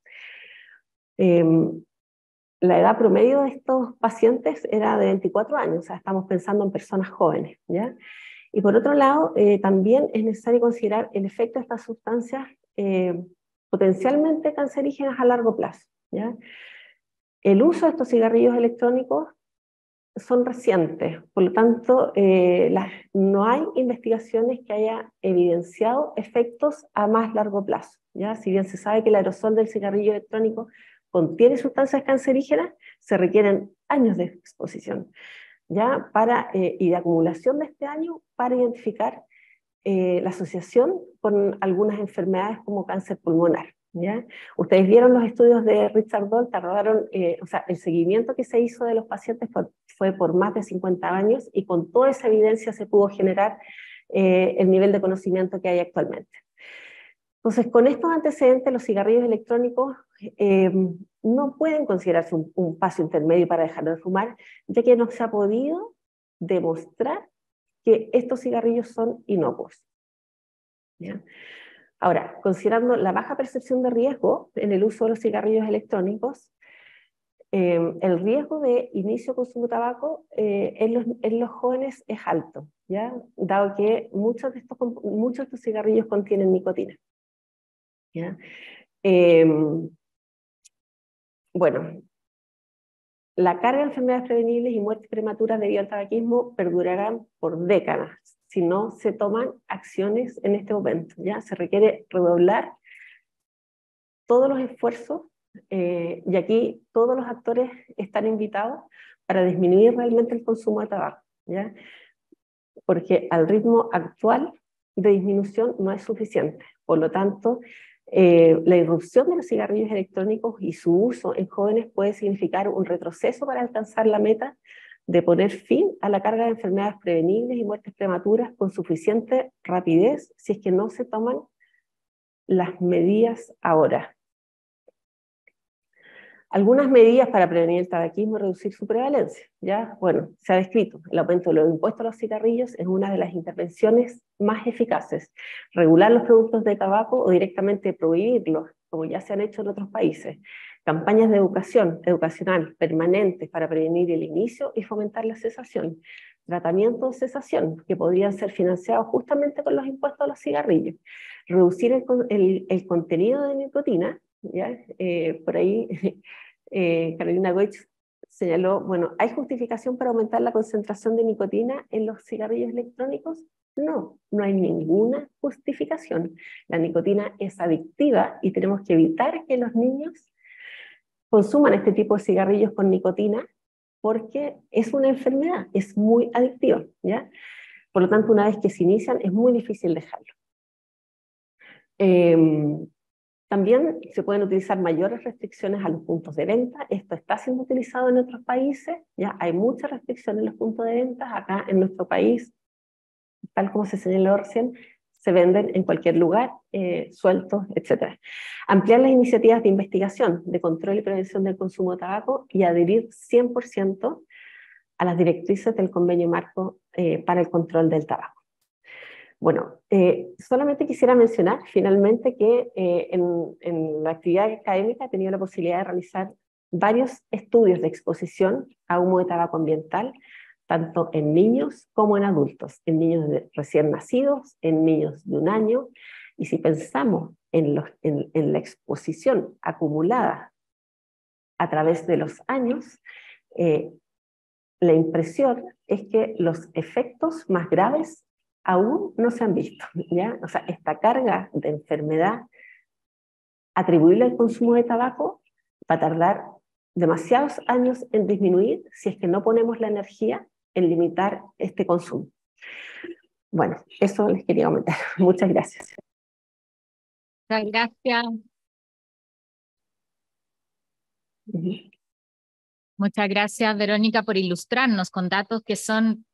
La edad promedio de estos pacientes era de 24 años, o sea, estamos pensando en personas jóvenes, ¿ya? Y por otro lado, también es necesario considerar el efecto de estas sustancias potencialmente cancerígenas a largo plazo, ¿ya? El uso de estos cigarrillos electrónicos son recientes, por lo tanto no hay investigaciones que hayan evidenciado efectos a más largo plazo, ¿ya? Si bien se sabe que el aerosol del cigarrillo electrónico contiene sustancias cancerígenas, se requieren años de exposición, ¿ya? Y de acumulación de este año para identificar la asociación con algunas enfermedades como cáncer pulmonar, ¿ya? Ustedes vieron los estudios de Richard Doll, o sea, el seguimiento que se hizo de los pacientes fue por más de 50 años, y con toda esa evidencia se pudo generar el nivel de conocimiento que hay actualmente. Entonces, con estos antecedentes, los cigarrillos electrónicos no pueden considerarse un paso intermedio para dejar de fumar, ya que no se ha podido demostrar que estos cigarrillos son inocuos, ¿ya? Ahora, considerando la baja percepción de riesgo en el uso de los cigarrillos electrónicos, el riesgo de inicio de consumo de tabaco en los jóvenes es alto, ¿ya? Dado que muchos de estos cigarrillos contienen nicotina, ¿ya? Bueno, la carga de enfermedades prevenibles y muertes prematuras debido al tabaquismo perdurarán por décadas si no se toman acciones en este momento, ¿ya? Se requiere redoblar todos los esfuerzos, y aquí todos los actores están invitados para disminuir realmente el consumo de tabaco, ¿ya? Porque al ritmo actual de disminución no es suficiente. Por lo tanto, la irrupción de los cigarrillos electrónicos y su uso en jóvenes puede significar un retroceso para alcanzar la meta de poner fin a la carga de enfermedades prevenibles y muertes prematuras con suficiente rapidez si es que no se toman las medidas ahora. Algunas medidas para prevenir el tabaquismo y reducir su prevalencia, ¿ya? Bueno, se ha descrito, el aumento de los impuestos a los cigarrillos es una de las intervenciones más eficaces. Regular los productos de tabaco o directamente prohibirlos, como ya se han hecho en otros países. Campañas de educacional permanentes para prevenir el inicio y fomentar la cesación. Tratamientos de cesación que podrían ser financiados justamente con los impuestos a los cigarrillos. Reducir el contenido de nicotina, ¿ya? Por ahí Carolina Goetz señaló, bueno, ¿hay justificación para aumentar la concentración de nicotina en los cigarrillos electrónicos? No, no hay ninguna justificación. La nicotina es adictiva y tenemos que evitar que los niños consuman este tipo de cigarrillos con nicotina porque es una enfermedad, es muy adictiva, ¿ya? Por lo tanto, una vez que se inician es muy difícil dejarlo. También se pueden utilizar mayores restricciones a los puntos de venta. Esto está siendo utilizado en otros países, ya hay muchas restricciones en los puntos de venta. Acá en nuestro país, tal como se señaló recién, se venden en cualquier lugar, sueltos, etc. Ampliar las iniciativas de investigación, de control y prevención del consumo de tabaco y adherir 100% a las directrices del convenio marco para el control del tabaco. Bueno, solamente quisiera mencionar finalmente que en la actividad académica he tenido la posibilidad de realizar varios estudios de exposición a humo de tabaco ambiental, tanto en niños como en adultos, en niños recién nacidos, en niños de 1 año, y si pensamos en la exposición acumulada a través de los años, la impresión es que los efectos más graves aún no se han visto, ¿ya? O sea, esta carga de enfermedad atribuible al consumo de tabaco va a tardar demasiados años en disminuir si es que no ponemos la energía en limitar este consumo. Bueno, eso les quería comentar. Muchas gracias. Muchas gracias. Muchas gracias, Verónica, por ilustrarnos con datos que son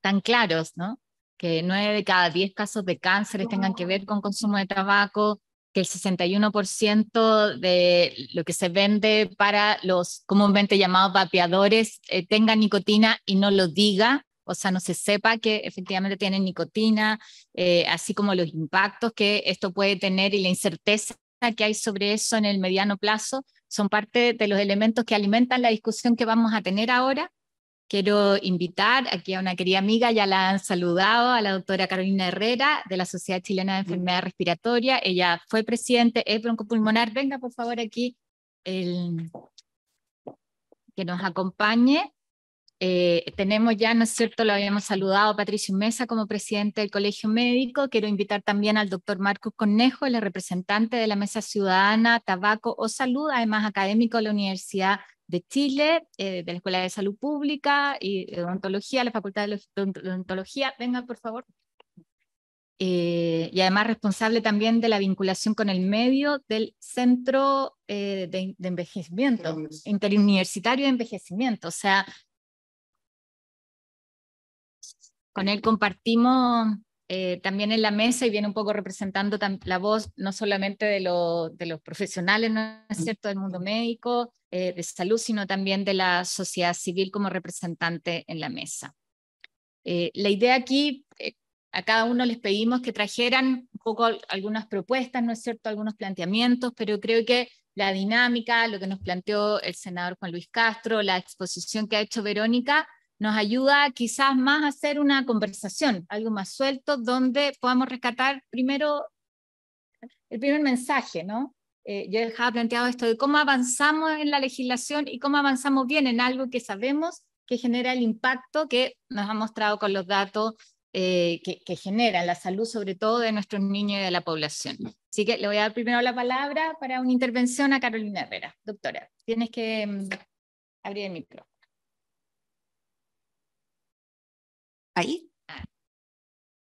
tan claros, ¿no? Que 9 de cada 10 casos de cáncer tengan que ver con consumo de tabaco, que el 61% de lo que se vende para los comúnmente llamados vapeadores tenga nicotina y no lo diga, o sea, no se sepa que efectivamente tienen nicotina, así como los impactos que esto puede tener y la incerteza que hay sobre eso en el mediano plazo, son parte de los elementos que alimentan la discusión que vamos a tener ahora. Quiero invitar aquí a una querida amiga, ya la han saludado, a la doctora Carolina Herrera, de la Sociedad Chilena de Enfermedad Respiratoria. Ella fue presidente, es broncopulmonar. Venga, por favor, aquí, que nos acompañe. Tenemos ya, ¿no es cierto?, lo habíamos saludado a Patricio Mesa como presidente del Colegio Médico. Quiero invitar también al doctor Marcos Cornejo, el representante de la Mesa Ciudadana Tabaco o Salud, además académico de la Universidad de Chile, de la Escuela de Salud Pública y de Odontología, la Facultad de Odontología. Venga, por favor. Y además responsable también de la vinculación con el medio del Centro de Envejecimiento, Interuniversitario de Envejecimiento. O sea, con él compartimos también en la mesa y viene un poco representando la voz no solamente de los profesionales, ¿no es cierto?, del mundo médico, de salud, sino también de la sociedad civil como representante en la mesa. La idea aquí, a cada uno les pedimos que trajeran un poco algunas propuestas, ¿no es cierto?, algunos planteamientos, pero creo que la dinámica, lo que nos planteó el senador Juan Luis Castro, la exposición que ha hecho Verónica, nos ayuda quizás más a hacer una conversación, algo más suelto, donde podamos rescatar primero el primer mensaje, ¿no? Yo dejaba planteado esto de cómo avanzamos en la legislación y cómo avanzamos bien en algo que sabemos que genera el impacto que nos ha mostrado con los datos que generan la salud, sobre todo de nuestros niños y de la población. Así que le voy a dar primero la palabra para una intervención a Carolina Herrera. Doctora, tienes que abrir el micrófono. ¿Ahí?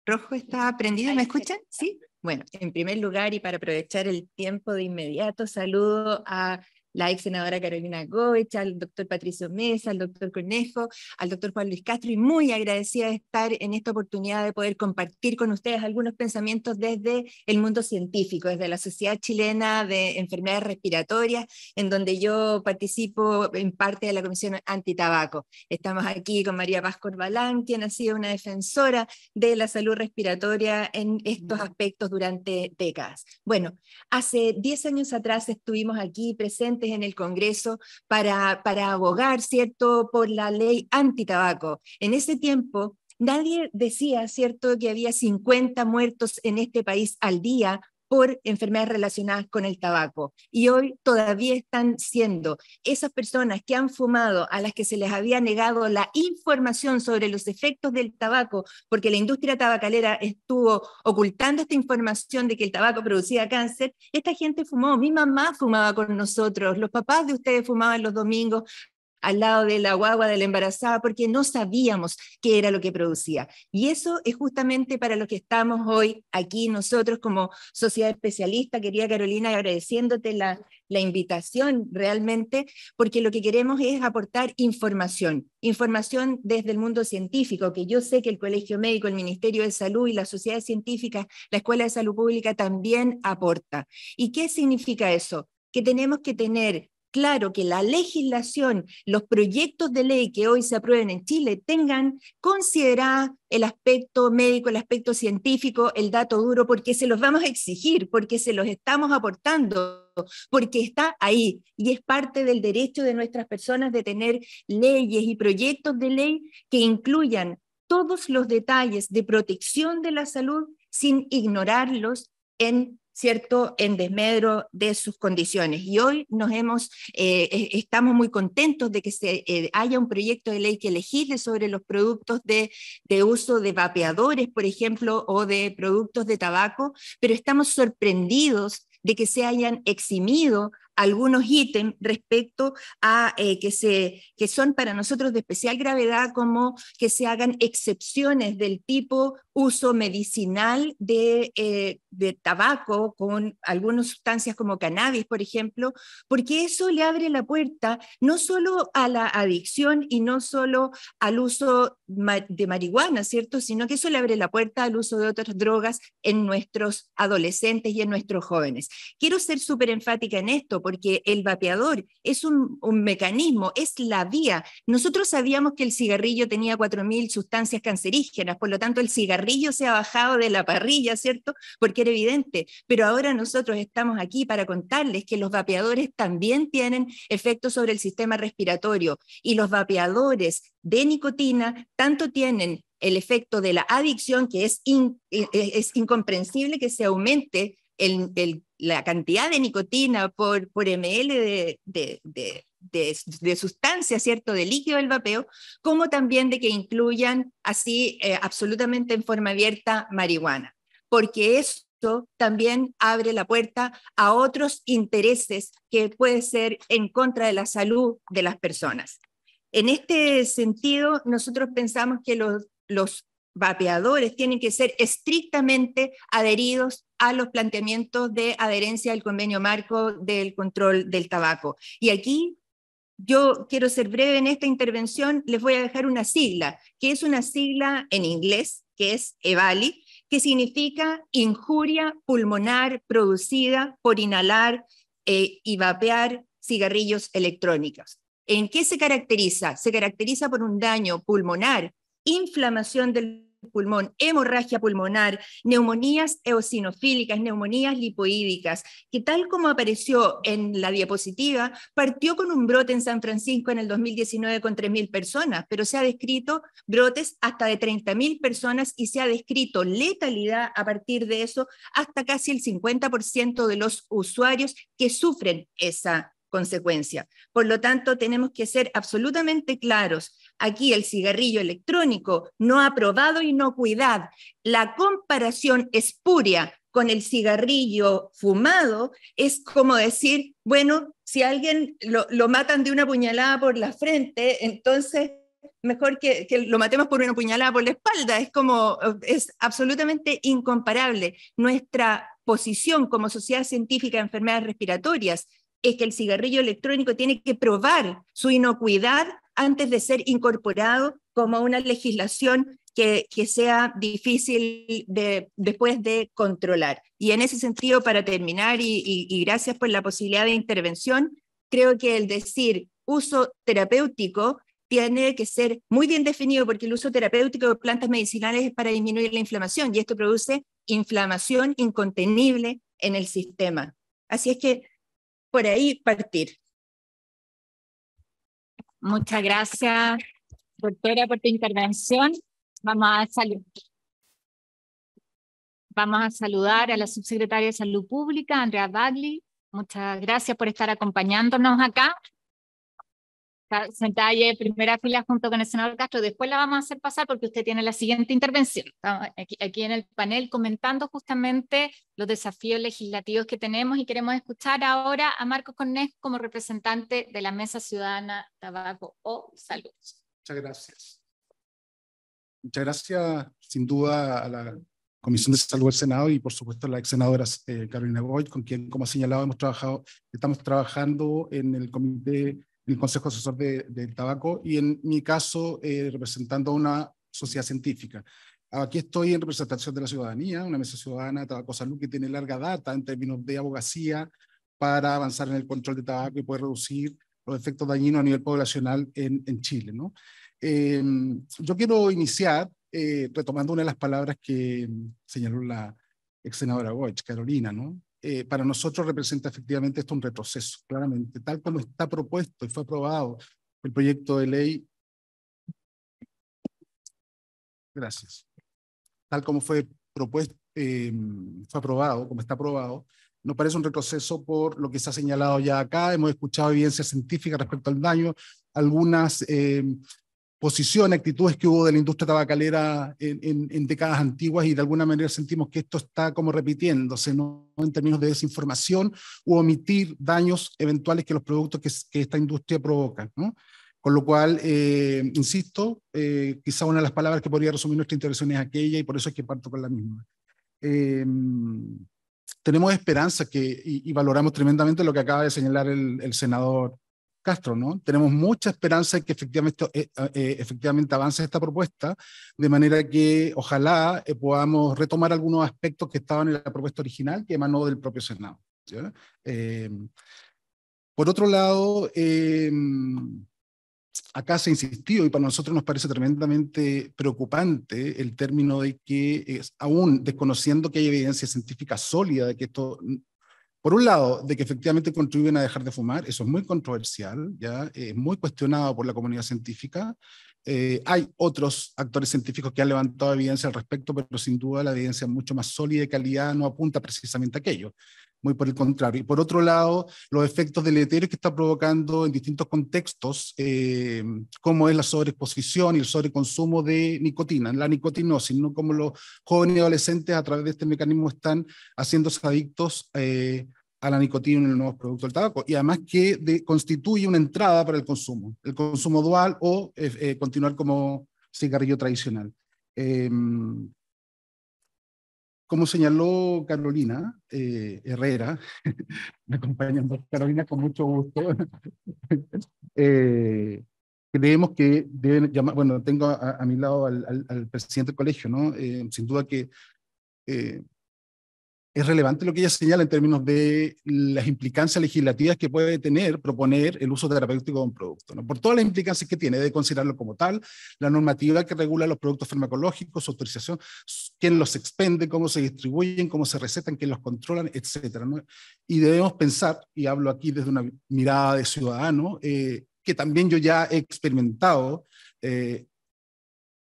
¿Rojo está prendido? ¿Me escuchan? ¿Sí? Bueno, en primer lugar, y para aprovechar el tiempo de inmediato, saludo a la ex senadora Carolina Goich, al doctor Patricio Mesa, al doctor Cornejo, al doctor Juan Luis Castro, y muy agradecida de estar en esta oportunidad de poder compartir con ustedes algunos pensamientos desde el mundo científico, desde la Sociedad Chilena de Enfermedades Respiratorias, en donde yo participo en parte de la Comisión Antitabaco. Estamos aquí con María Paz Corbalán, quien ha sido una defensora de la salud respiratoria en estos aspectos durante décadas. Bueno, hace 10 años atrás estuvimos aquí presentes en el Congreso para abogar, ¿cierto?, por la ley antitabaco. En ese tiempo nadie decía, ¿cierto?, que había 50 muertos en este país al día por enfermedades relacionadas con el tabaco. Y hoy todavía están siendo esas personas que han fumado, a las que se les había negado la información sobre los efectos del tabaco, porque la industria tabacalera estuvo ocultando esta información de que el tabaco producía cáncer. Esta gente fumó, mi mamá fumaba con nosotros, los papás de ustedes fumaban los domingos al lado de la guagua de la embarazada, porque no sabíamos qué era lo que producía. Y eso es justamente para lo que estamos hoy aquí nosotros como sociedad especialista. Querida Carolina, agradeciéndote la invitación realmente, porque lo que queremos es aportar información desde el mundo científico, que yo sé que el Colegio Médico, el Ministerio de Salud y la Sociedad Científica, la Escuela de Salud Pública también aporta. ¿Y qué significa eso? Que tenemos que tener claro que la legislación, los proyectos de ley que hoy se aprueben en Chile tengan considerado el aspecto médico, el aspecto científico, el dato duro, porque se los vamos a exigir, porque se los estamos aportando, porque está ahí y es parte del derecho de nuestras personas de tener leyes y proyectos de ley que incluyan todos los detalles de protección de la salud sin ignorarlos ¿cierto?, en desmedro de sus condiciones. Y hoy estamos muy contentos de que haya un proyecto de ley que legisle sobre los productos de uso de vapeadores, por ejemplo, o de productos de tabaco, pero estamos sorprendidos de que se hayan eximido algunos ítems respecto a que son para nosotros de especial gravedad, como que se hagan excepciones del tipo uso medicinal de tabaco con algunas sustancias como cannabis, por ejemplo, porque eso le abre la puerta no solo a la adicción y no solo al uso de marihuana, ¿cierto?, sino que eso le abre la puerta al uso de otras drogas en nuestros adolescentes y en nuestros jóvenes. Quiero ser súper enfática en esto, porque el vapeador es un mecanismo, es la vía. Nosotros sabíamos que el cigarrillo tenía 4.000 sustancias cancerígenas, por lo tanto el cigarrillo se ha bajado de la parrilla, ¿cierto?, porque era evidente, pero ahora nosotros estamos aquí para contarles que los vapeadores también tienen efectos sobre el sistema respiratorio, y los vapeadores de nicotina tanto tienen el efecto de la adicción, que es incomprensible que se aumente la cantidad de nicotina por ml de sustancia, ¿cierto?, de líquido del vapeo, como también de que incluyan así absolutamente en forma abierta marihuana, porque esto también abre la puerta a otros intereses que pueden ser en contra de la salud de las personas. En este sentido, nosotros pensamos que los vapeadores tienen que ser estrictamente adheridos a los planteamientos de adherencia al convenio marco del control del tabaco. Y aquí yo quiero ser breve en esta intervención, les voy a dejar una sigla, que es una sigla en inglés, que es EVALI, que significa injuria pulmonar producida por inhalar y vapear cigarrillos electrónicos. ¿En qué se caracteriza? Se caracteriza por un daño pulmonar, inflamación del pulmón, hemorragia pulmonar, neumonías eosinofílicas, neumonías lipoídicas, que tal como apareció en la diapositiva, partió con un brote en San Francisco en el 2019 con 3.000 personas, pero se ha descrito brotes hasta de 30.000 personas y se ha descrito letalidad a partir de eso hasta casi el 50% de los usuarios que sufren esa consecuencia. Por lo tanto, tenemos que ser absolutamente claros. Aquí el cigarrillo electrónico no aprobado inocuidad. La comparación espuria con el cigarrillo fumado es como decir, bueno, si a alguien lo matan de una puñalada por la frente, entonces mejor que lo matemos por una puñalada por la espalda. Es absolutamente incomparable. Nuestra posición como sociedad científica de enfermedades respiratorias es que el cigarrillo electrónico tiene que probar su inocuidad antes de ser incorporado como una legislación que sea difícil después de controlar. Y en ese sentido, para terminar, y gracias por la posibilidad de intervención, creo que el decir uso terapéutico tiene que ser muy bien definido, porque el uso terapéutico de plantas medicinales es para disminuir la inflamación, y esto produce inflamación incontenible en el sistema. Así es que por ahí partir. Muchas gracias, doctora, por tu intervención. Vamos a saludar a la subsecretaria de Salud Pública, Andrea Bagley. Muchas gracias por estar acompañándonos acá. Está sentada ahí en primera fila junto con el senador Castro. Después la vamos a hacer pasar porque usted tiene la siguiente intervención. Estamos aquí en el panel comentando justamente los desafíos legislativos que tenemos, y queremos escuchar ahora a Marcos Cornejo como representante de la Mesa Ciudadana Tabaco o Salud. Muchas gracias. Muchas gracias, sin duda, a la Comisión de Salud del Senado y, por supuesto, a la ex senadora Carolina Goy, con quien, como ha señalado, estamos trabajando en el comité, en el Consejo Asesor del Tabaco, y en mi caso, representando a una sociedad científica. Aquí estoy en representación de la ciudadanía, una mesa ciudadana de Tabaco Salud que tiene larga data en términos de abogacía para avanzar en el control de tabaco y poder reducir los efectos dañinos a nivel poblacional en Chile, ¿no? Yo quiero iniciar retomando una de las palabras que señaló la ex senadora Goich, Carolina, ¿no? Para nosotros representa efectivamente esto un retroceso, claramente, tal como está propuesto y fue aprobado el proyecto de ley. Gracias. Tal como fue propuesto, fue aprobado, como está aprobado, nos parece un retroceso por lo que se ha señalado ya acá. Hemos escuchado evidencia científica respecto al daño, algunas posiciones, actitudes que hubo de la industria tabacalera en décadas antiguas, y de alguna manera sentimos que esto está como repitiéndose, ¿no? En términos de desinformación u omitir daños eventuales que los productos que esta industria provoca, ¿no? Con lo cual, insisto, quizá una de las palabras que podría resumir nuestra intervención es aquella, y por eso es que parto con la misma. Tenemos esperanza y valoramos tremendamente lo que acaba de señalar el senador Castro, ¿no? Tenemos mucha esperanza en que efectivamente avance esta propuesta, de manera que ojalá podamos retomar algunos aspectos que estaban en la propuesta original, que emanó del propio Senado, ¿ya? Por otro lado, acá se ha insistido, y para nosotros nos parece tremendamente preocupante el término de que, aún desconociendo que hay evidencia científica sólida de que esto Por un lado, de que efectivamente contribuyen a dejar de fumar, eso es muy controversial, ¿ya? Muy cuestionado por la comunidad científica. Hay otros actores científicos que han levantado evidencia al respecto, pero sin duda la evidencia mucho más sólida y de calidad no apunta precisamente a aquello. Muy por el contrario. Y por otro lado, los efectos deleterios que está provocando en distintos contextos, como es la sobreexposición y el sobreconsumo de nicotina, la nicotinosis, ¿no? Como los jóvenes y adolescentes a través de este mecanismo están haciéndose adictos a la nicotina en los nuevos productos del tabaco, y además que constituye una entrada para el consumo dual o continuar como cigarrillo tradicional. Como señaló Carolina Herrera, me acompañan Carolina con mucho gusto, creemos que deben llamar, bueno, tengo a mi lado al presidente del colegio, ¿no? Sin duda que es relevante lo que ella señala en términos de las implicancias legislativas que puede proponer el uso terapéutico de un producto, ¿no? Por todas las implicancias que tiene, de considerarlo como tal, la normativa que regula los productos farmacológicos, su autorización, quién los expende, cómo se distribuyen, cómo se recetan, quién los controlan, etcétera, ¿no? Y debemos pensar, y hablo aquí desde una mirada de ciudadano, que también yo ya he experimentado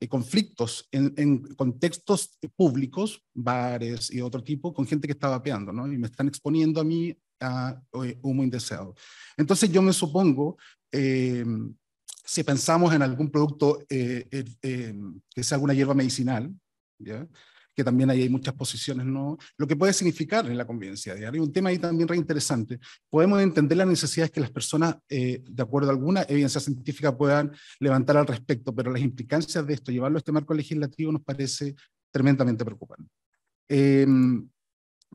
conflictos en contextos públicos, bares y otro tipo, con gente que está vapeando, ¿no? Y me están exponiendo a mí a humo indeseado. Entonces yo me supongo, si pensamos en algún producto que sea alguna hierba medicinal, ¿ya? Que también ahí hay muchas posiciones, ¿no? Lo que puede significar en la convivencia diaria. Un tema ahí también re interesante. Podemos entender las necesidades que las personas, de acuerdo a alguna evidencia científica, puedan levantar al respecto, pero las implicancias de esto, llevarlo a este marco legislativo, nos parece tremendamente preocupante.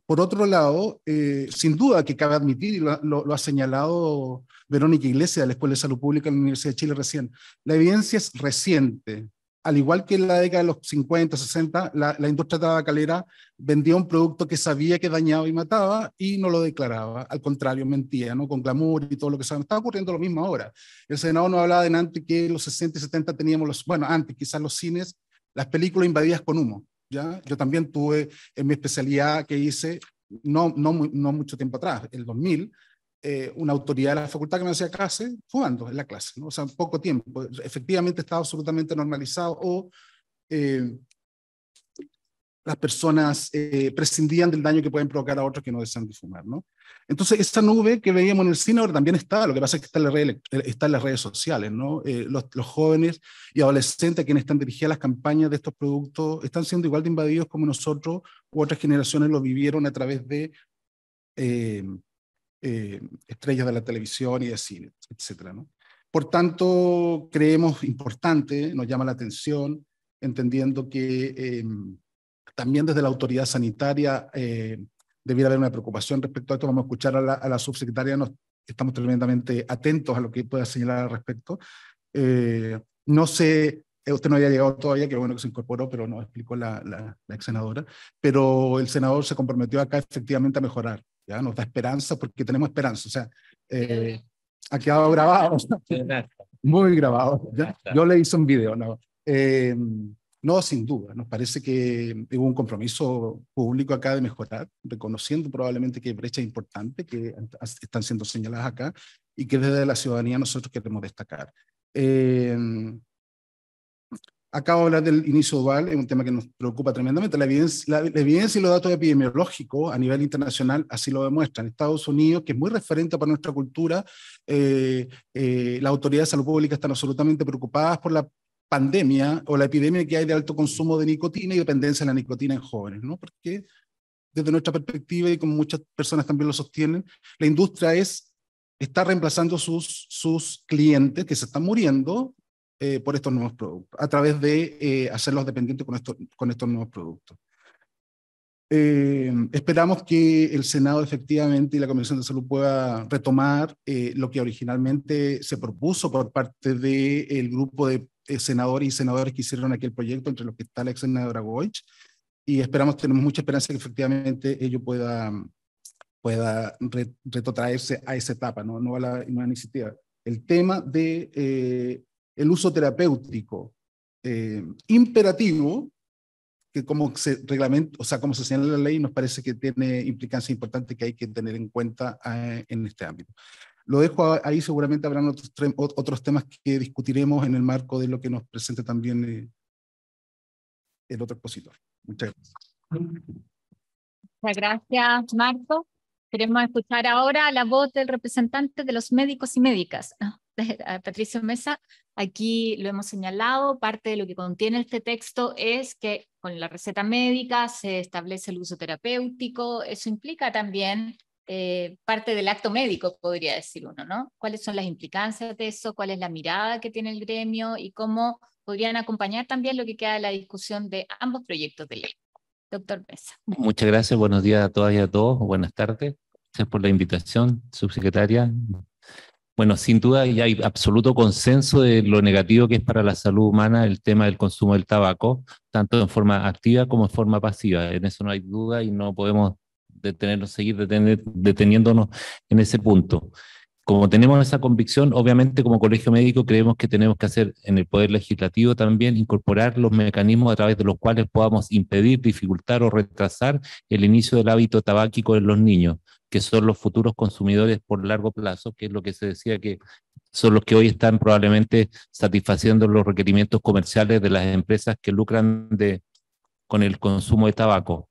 Por otro lado, sin duda que cabe admitir, y lo ha señalado Verónica Iglesias de la Escuela de Salud Pública de la Universidad de Chile recién, la evidencia es reciente. Al igual que en la década de los 50, 60, la industria tabacalera vendía un producto que sabía que dañaba y mataba y no lo declaraba. Al contrario, mentía, ¿no? Con glamour y todo lo que se está ocurriendo lo mismo ahora. El Senado nos hablaba de antes que en los 60 y 70 teníamos antes quizás los cines, las películas invadidas con humo, ¿ya? Yo también tuve en mi especialidad que hice, no mucho tiempo atrás, el 2000, una autoridad de la facultad que me hacía clase fumando en la clase, ¿no? O sea, poco tiempo. Efectivamente estaba absolutamente normalizado, o las personas prescindían del daño que pueden provocar a otros que no desean de fumar, ¿no? Entonces, esa nube que veíamos en el cine ahora también está, lo que pasa es que está en las redes sociales, ¿no? Los jóvenes y adolescentes a quienes están dirigidas las campañas de estos productos están siendo igual de invadidos como nosotros u otras generaciones lo vivieron a través de estrellas de la televisión y de cine, etcétera, ¿no? Por tanto, creemos importante, nos llama la atención, entendiendo que también desde la autoridad sanitaria debiera haber una preocupación respecto a esto. Vamos a escuchar a la subsecretaria, estamos tremendamente atentos a lo que pueda señalar al respecto. No sé, usted no había llegado todavía, que bueno que se incorporó, pero nos explicó la ex senadora, pero el senador se comprometió acá efectivamente a mejorar, ¿ya? Nos da esperanza porque tenemos esperanza, o sea, ha quedado grabado, muy grabado, ¿ya? Yo le hice un video, ¿no? No, sin duda, nos parece que hubo un compromiso público acá de mejorar, reconociendo probablemente que hay brechas importantes que están siendo señaladas acá y que desde la ciudadanía nosotros queremos destacar. Acabo de hablar del inicio dual, es un tema que nos preocupa tremendamente. La evidencia y los datos epidemiológicos a nivel internacional así lo demuestran. Estados Unidos, que es muy referente para nuestra cultura, las autoridades de salud pública están absolutamente preocupadas por la pandemia o la epidemia que hay de alto consumo de nicotina y dependencia de la nicotina en jóvenes, ¿no? Porque desde nuestra perspectiva, y como muchas personas también lo sostienen, la industria está reemplazando sus clientes que se están muriendo por estos nuevos productos, a través de hacerlos dependientes con estos nuevos productos. Esperamos que el Senado efectivamente y la Comisión de Salud pueda retomar lo que originalmente se propuso por parte del grupo de senadores y senadoras que hicieron aquel proyecto, entre los que está la ex senadora Goich, y tenemos mucha esperanza que efectivamente ello pueda retrotraerse a esa etapa, no a la iniciativa. El tema de el uso terapéutico imperativo que como se reglamenta, o sea, como se señala la ley, nos parece que tiene implicancias importantes que hay que tener en cuenta en este ámbito. Lo dejo ahí, seguramente habrán otros temas que discutiremos en el marco de lo que nos presente también el otro expositor. Muchas gracias. Muchas gracias, Marco. Queremos escuchar ahora la voz del representante de los médicos y médicas, Patricio Mesa. Aquí lo hemos señalado, parte de lo que contiene este texto es que con la receta médica se establece el uso terapéutico. Eso implica también parte del acto médico, podría decir uno, ¿no? ¿Cuáles son las implicancias de eso? ¿Cuál es la mirada que tiene el gremio? Y cómo podrían acompañar también lo que queda de la discusión de ambos proyectos de ley. Doctor Mesa. Muchas gracias, buenos días a todas y a todos, buenas tardes. Gracias por la invitación, subsecretaria. Bueno, sin duda ya hay absoluto consenso de lo negativo que es para la salud humana el tema del consumo del tabaco, tanto en forma activa como en forma pasiva. En eso no hay duda y no podemos seguir deteniéndonos en ese punto. Como tenemos esa convicción, obviamente como colegio médico creemos que tenemos que hacer en el Poder Legislativo también incorporar los mecanismos a través de los cuales podamos impedir, dificultar o retrasar el inicio del hábito tabáquico en los niños, que son los futuros consumidores por largo plazo, que es lo que se decía que son los que hoy están probablemente satisfaciendo los requerimientos comerciales de las empresas que lucran con el consumo de tabaco.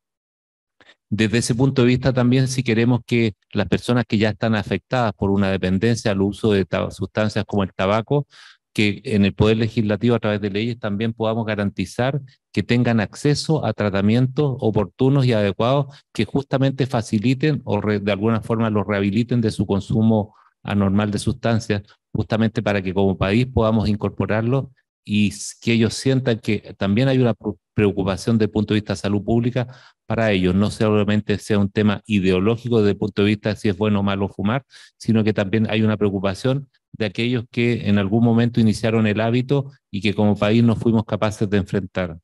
Desde ese punto de vista también, si queremos que las personas que ya están afectadas por una dependencia al uso de sustancias como el tabaco, que en el Poder Legislativo a través de leyes también podamos garantizar que tengan acceso a tratamientos oportunos y adecuados que justamente faciliten o de alguna forma los rehabiliten de su consumo anormal de sustancias, justamente para que como país podamos incorporarlos y que ellos sientan que también hay una preocupación desde el punto de vista de salud pública para ellos, no solamente sea un tema ideológico desde el punto de vista de si es bueno o malo fumar, sino que también hay una preocupación de aquellos que en algún momento iniciaron el hábito y que como país no fuimos capaces de enfrentar.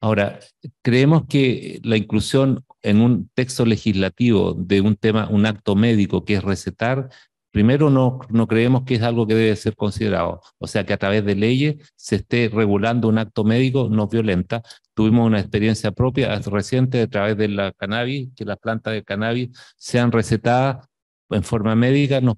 Ahora, creemos que la inclusión en un texto legislativo de un tema, un acto médico que es recetar, primero no creemos que es algo que debe ser considerado. O sea, que a través de leyes se esté regulando un acto médico no violenta. Tuvimos una experiencia propia reciente a través de la cannabis, que las plantas de cannabis sean recetadas en forma médica, nos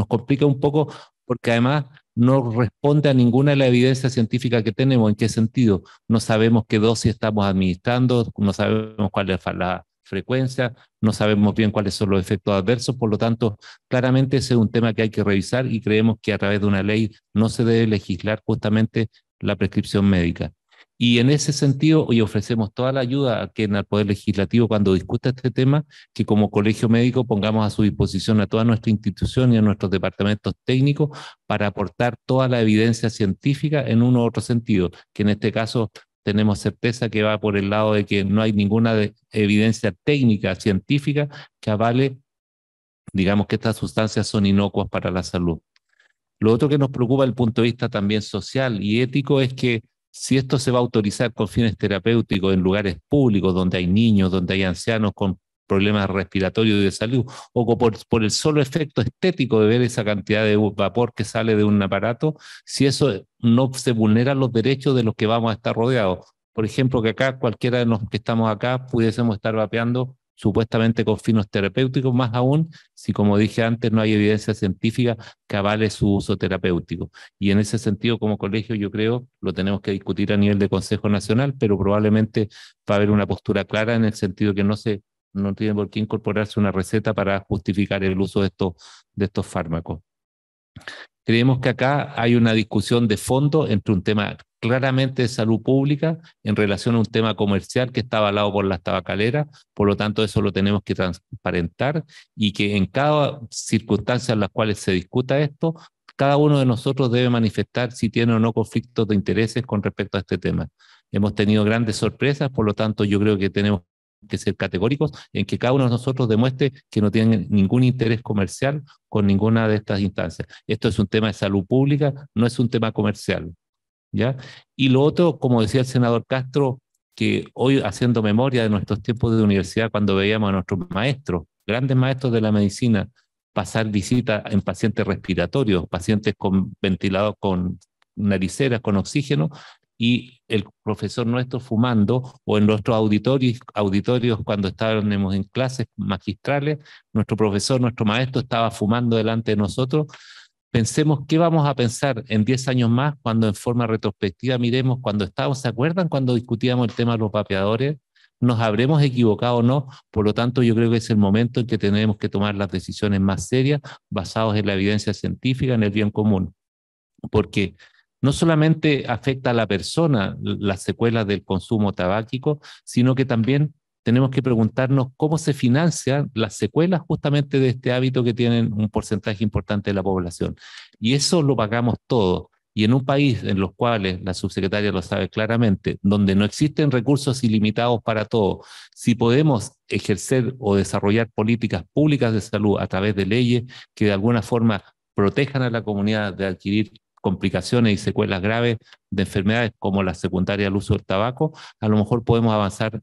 complica un poco porque además no responde a ninguna de la evidencia científica que tenemos. ¿En qué sentido? No sabemos qué dosis estamos administrando, no sabemos cuál es la frecuencia, no sabemos bien cuáles son los efectos adversos, por lo tanto, claramente ese es un tema que hay que revisar y creemos que a través de una ley no se debe legislar justamente la prescripción médica. Y en ese sentido, hoy ofrecemos toda la ayuda que en el Poder Legislativo cuando discuta este tema, que como colegio médico pongamos a su disposición a toda nuestra institución y a nuestros departamentos técnicos para aportar toda la evidencia científica en uno u otro sentido, que en este caso tenemos certeza que va por el lado de que no hay ninguna evidencia técnica, científica, que avale, digamos, que estas sustancias son inocuas para la salud. Lo otro que nos preocupa desde el punto de vista también social y ético es que si esto se va a autorizar con fines terapéuticos en lugares públicos donde hay niños, donde hay ancianos con problemas respiratorios y de salud, o por el solo efecto estético de ver esa cantidad de vapor que sale de un aparato, si eso no se vulneran los derechos de los que vamos a estar rodeados. Por ejemplo, que acá cualquiera de los que estamos acá pudiésemos estar vapeando supuestamente con fines terapéuticos, más aún si, como dije antes, no hay evidencia científica que avale su uso terapéutico. Y en ese sentido, como colegio, yo creo, lo tenemos que discutir a nivel de Consejo Nacional, pero probablemente va a haber una postura clara en el sentido que no tiene por qué incorporarse una receta para justificar el uso de estos fármacos. Creemos que acá hay una discusión de fondo entre un tema claramente de salud pública en relación a un tema comercial que está avalado por las tabacaleras, por lo tanto eso lo tenemos que transparentar y que en cada circunstancia en las cuales se discuta esto, cada uno de nosotros debe manifestar si tiene o no conflictos de intereses con respecto a este tema. Hemos tenido grandes sorpresas, por lo tanto yo creo que tenemos que ser categóricos en que cada uno de nosotros demuestre que no tiene ningún interés comercial con ninguna de estas instancias. Esto es un tema de salud pública, no es un tema comercial, ¿ya? Y lo otro, como decía el senador Castro, que hoy haciendo memoria de nuestros tiempos de universidad, cuando veíamos a nuestros maestros, grandes maestros de la medicina, pasar visita en pacientes respiratorios, pacientes con ventilador, con nariceras, con oxígeno, y el profesor nuestro fumando, o en nuestros auditorios cuando estábamos en clases magistrales, nuestro profesor, nuestro maestro estaba fumando delante de nosotros. Pensemos qué vamos a pensar en 10 años más cuando en forma retrospectiva miremos cuando estábamos, ¿se acuerdan cuando discutíamos el tema de los vapeadores? ¿Nos habremos equivocado o no? Por lo tanto, yo creo que es el momento en que tenemos que tomar las decisiones más serias, basadas en la evidencia científica, en el bien común. Porque no solamente afecta a la persona las secuelas del consumo tabáquico, sino que también tenemos que preguntarnos cómo se financian las secuelas justamente de este hábito que tienen un porcentaje importante de la población. Y eso lo pagamos todos. Y en un país en los cuales, la subsecretaria lo sabe claramente, donde no existen recursos ilimitados para todo, si podemos ejercer o desarrollar políticas públicas de salud a través de leyes que de alguna forma protejan a la comunidad de adquirir complicaciones y secuelas graves de enfermedades como la secundaria al uso del tabaco, a lo mejor podemos avanzar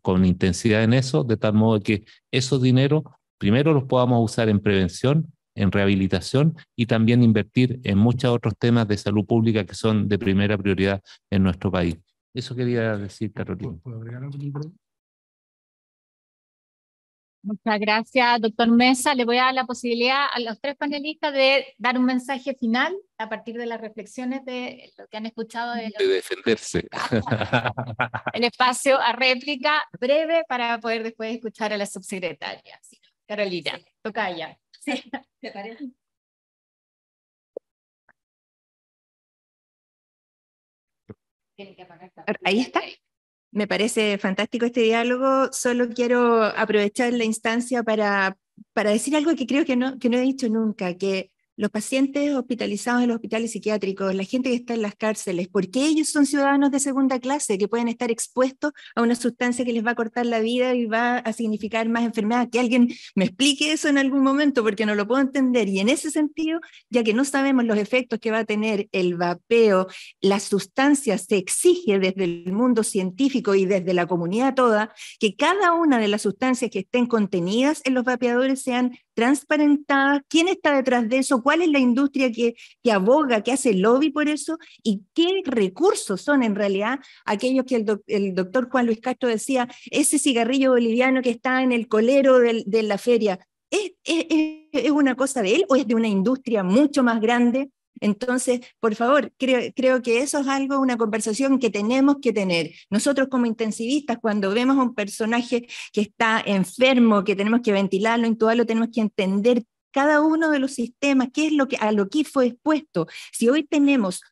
con intensidad en eso, de tal modo que esos dineros primero los podamos usar en prevención, en rehabilitación y también invertir en muchos otros temas de salud pública que son de primera prioridad en nuestro país. Eso quería decir, Carolina. ¿Puedo agregar algo, libro? Muchas gracias, doctor Mesa. Le voy a dar la posibilidad a los tres panelistas de dar un mensaje final a partir de las reflexiones de lo que han escuchado de defenderse. el espacio a réplica breve para poder después escuchar a la subsecretaria. Sí. Carolina, toca ya. Sí. ¿Te parece? Ahí está. Me parece fantástico este diálogo. Solo quiero aprovechar la instancia para decir algo que creo que no he dicho nunca, que los pacientes hospitalizados en los hospitales psiquiátricos, la gente que está en las cárceles, porque ellos son ciudadanos de segunda clase, que pueden estar expuestos a una sustancia que les va a cortar la vida y va a significar más enfermedad. Que alguien me explique eso en algún momento, porque no lo puedo entender. Y en ese sentido, ya que no sabemos los efectos que va a tener el vapeo, las sustancias, se exige desde el mundo científico y desde la comunidad toda, que cada una de las sustancias que estén contenidas en los vapeadores sean transparentadas, quién está detrás de eso, cuál es la industria que aboga, que hace lobby por eso, y qué recursos son en realidad aquellos que el doctor Juan Luis Castro decía, ese cigarrillo boliviano que está en el colero de la feria, ¿es una cosa de él o es de una industria mucho más grande? Entonces, por favor, creo que eso es algo, una conversación que tenemos que tener. Nosotros como intensivistas, cuando vemos a un personaje que está enfermo, que tenemos que ventilarlo, intubarlo, tenemos que entender cada uno de los sistemas, qué es a lo que fue expuesto. Si hoy tenemos